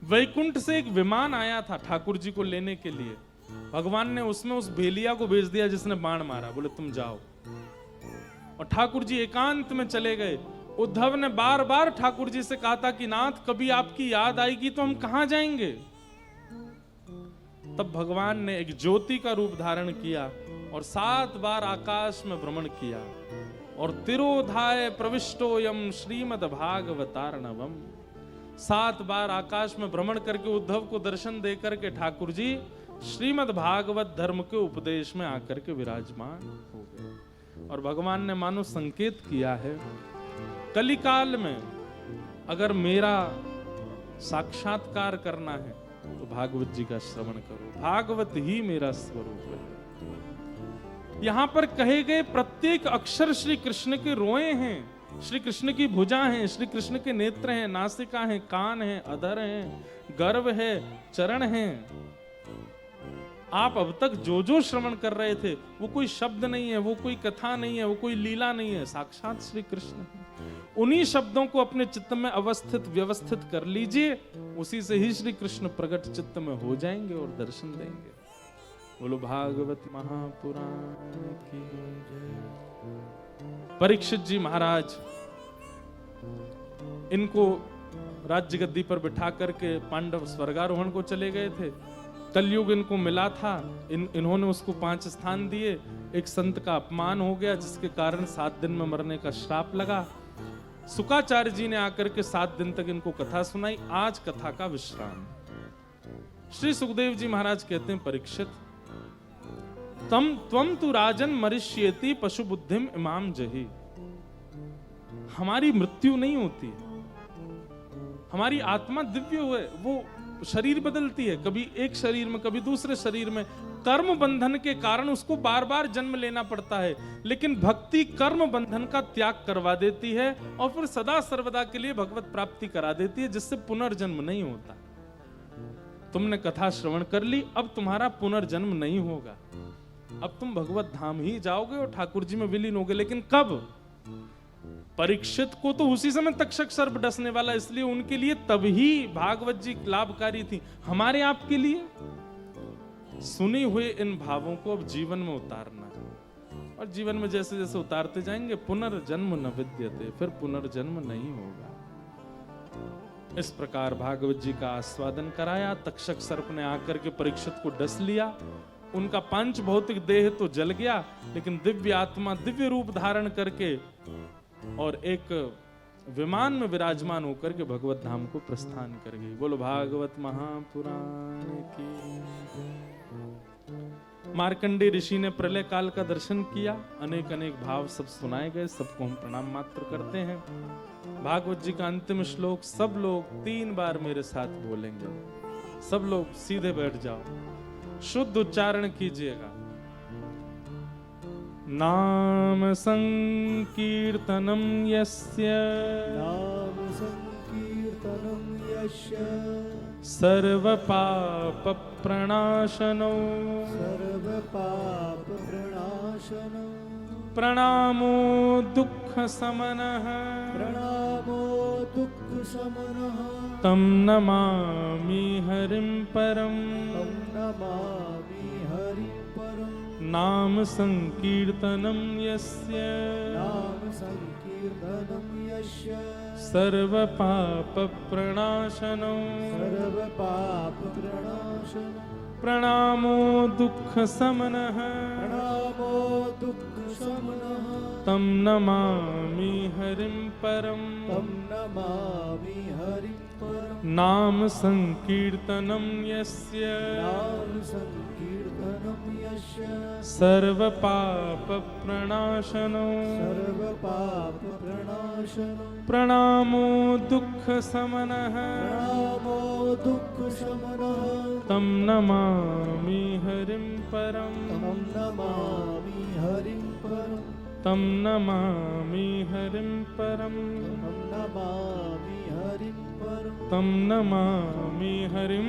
वैकुंठ से एक विमान आया था ठाकुर जी को लेने के लिए। भगवान ने उसमें उस भेलिया को भेज दिया जिसने बाण मारा, बोले तुम जाओ। और ठाकुर जी एकांत में चले गए। उद्धव ने बार बार ठाकुर जी से कहा था कि नाथ कभी आपकी याद आएगी तो हम कहां जाएंगे। तब भगवान ने एक ज्योति का रूप धारण किया और 7 बार आकाश में भ्रमण किया और तिरोधाय प्रविष्टोयम श्रीमद् भागवतार्णवम। 7 बार आकाश में भ्रमण करके उद्धव को दर्शन दे करके ठाकुर जी श्रीमद् भागवत धर्म के उपदेश में आकर के विराजमान हो गए। और भगवान ने मानो संकेत किया है, कलिकाल में अगर मेरा साक्षात्कार करना है तो भागवत जी का श्रवण करो, भागवत ही मेरा स्वरूप है। यहां पर कहे गए प्रत्येक अक्षर श्री कृष्ण के रोए हैं, श्री कृष्ण की भुजा हैं, श्री कृष्ण के नेत्र हैं, नासिका हैं, कान हैं, अधर हैं, गर्भ है, चरण हैं। आप अब तक जो जो श्रवण कर रहे थे वो कोई शब्द नहीं है, वो कोई कथा नहीं है, वो कोई लीला नहीं है, साक्षात श्री कृष्ण है। उन्हीं शब्दों को अपने चित्त में अवस्थित व्यवस्थित कर लीजिए, उसी से ही श्री कृष्ण प्रकट चित्त में हो जाएंगे और दर्शन देंगे। बोलो भागवत महापुराण की जय। परीक्षित जी महाराज इनको राज्य गद्दी पर बिठा करके पांडव स्वर्गारोहण को चले गए थे। कलयुग इनको मिला था, इन्होंने उसको 5 स्थान दिए। एक संत का अपमान हो गया जिसके कारण 7 दिन में मरने का श्राप लगा। शुकाचार्य जी ने आकर के 7 दिन तक इनको कथा सुनाई। आज कथा का विश्राम। श्री सुखदेव जी महाराज कहते हैं, परीक्षित त्वम तु राजन मरिष्येति पशु बुद्धिम इमाम जही। हमारी मृत्यु नहीं होती, हमारी आत्मा दिव्य हुए, वो शरीर बदलती है, कभी एक शरीर में कभी दूसरे शरीर में। कर्म बंधन के कारण उसको बार बार जन्म लेना पड़ता है, लेकिन भक्ति कर्म बंधन का त्याग करवा देती है और फिर सदा सर्वदा के लिए भगवत प्राप्ति करा देती है, जिससे पुनर्जन्म नहीं होता। तुमने कथा श्रवण कर ली, अब तुम्हारा पुनर्जन्म नहीं होगा। अब तुम भगवत धाम ही जाओगे और ठाकुर जी में विलीन होगे। लेकिन कब? परीक्षित को तो उसी समय तक्षक सर्प डसने वाला, इसलिए उनके लिए तभी भागवत जी लाभकारी थी। हमारे आपके लिए सुने हुए इन भावों को अब जीवन में उतारना है, और जीवन में जैसे जैसे उतारते जाएंगे पुनर्जन्म न विद्यते, फिर पुनर्जन्म नहीं होगा। इस प्रकार भागवत जी का आस्वादन कराया। तक्षक सर्प ने आकर के परीक्षित को डस लिया। उनका पंच भौतिक देह तो जल गया, लेकिन दिव्य आत्मा दिव्य रूप धारण करके और एक विमान में विराजमान होकर के भगवत धाम को प्रस्थान कर गई। बोलो भागवत महापुराण की। मार्कंडेय ऋषि ने प्रलय काल का दर्शन किया। अनेक अनेक भाव सब सुनाए गए, सबको हम प्रणाम मात्र करते हैं। भागवत जी का अंतिम श्लोक सब लोग 3 बार मेरे साथ बोलेंगे। सब लोग सीधे बैठ जाओ, शुद्ध उच्चारण कीजिएगा। नाम संकीर्तनम यस्य, नाम संकीर्तनम यस्य, सर्व पाप प्रणाशनो, सर्व पाप प्रणाशनो, प्रणामो दुख समनः, प्रणामो दुख समनः, तम नमामि हरिं परम, तम नमामि हरिं परम। नाम संकीर्तनम यस्य, नाम संकीर्तनम यस्य, सर्व पाप प्रणाशनो, सर्व पाप प्रणाशनो, प्रणामो दुख समनः, प्रणामो दुख समनः, तम नमामि हरिं परम, तम नमामि हरिं परम। नाम संकीर्तनम यस्य, नाम संकीर्तनम यस्य, सर्व पाप प्रणाशनो, सर्व पाप प्रणाशनो, प्रणामो दुख समनः, प्रणामो दुख समनः, तम नमामि हरिं परम, तम नमामि हरिं परम, तम नमामि हरिं परम, तम नमामि हरिं परम, तम नमामि हरिं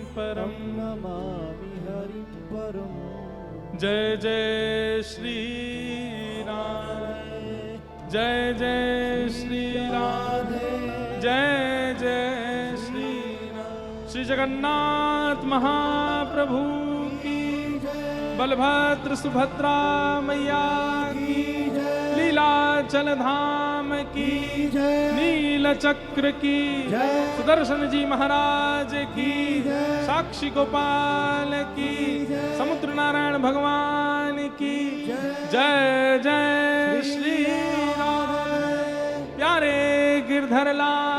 परम। तम नमामि हरिं परम। जय जय श्री राम, जय जय श्री राधे, जय जय श्री राम। श्री जगन्नाथ महाप्रभु की जय, बलभद्र सुभद्रा मैया की, लीलाचल धाम की, जय, नील चक्र की, जय, सुदर्शन जी महाराज की, जय, साक्षी गोपाल की, जय, समुद्र नारायण भगवान की, जय, जय जय श्री राम। प्यारे गिरधर लाल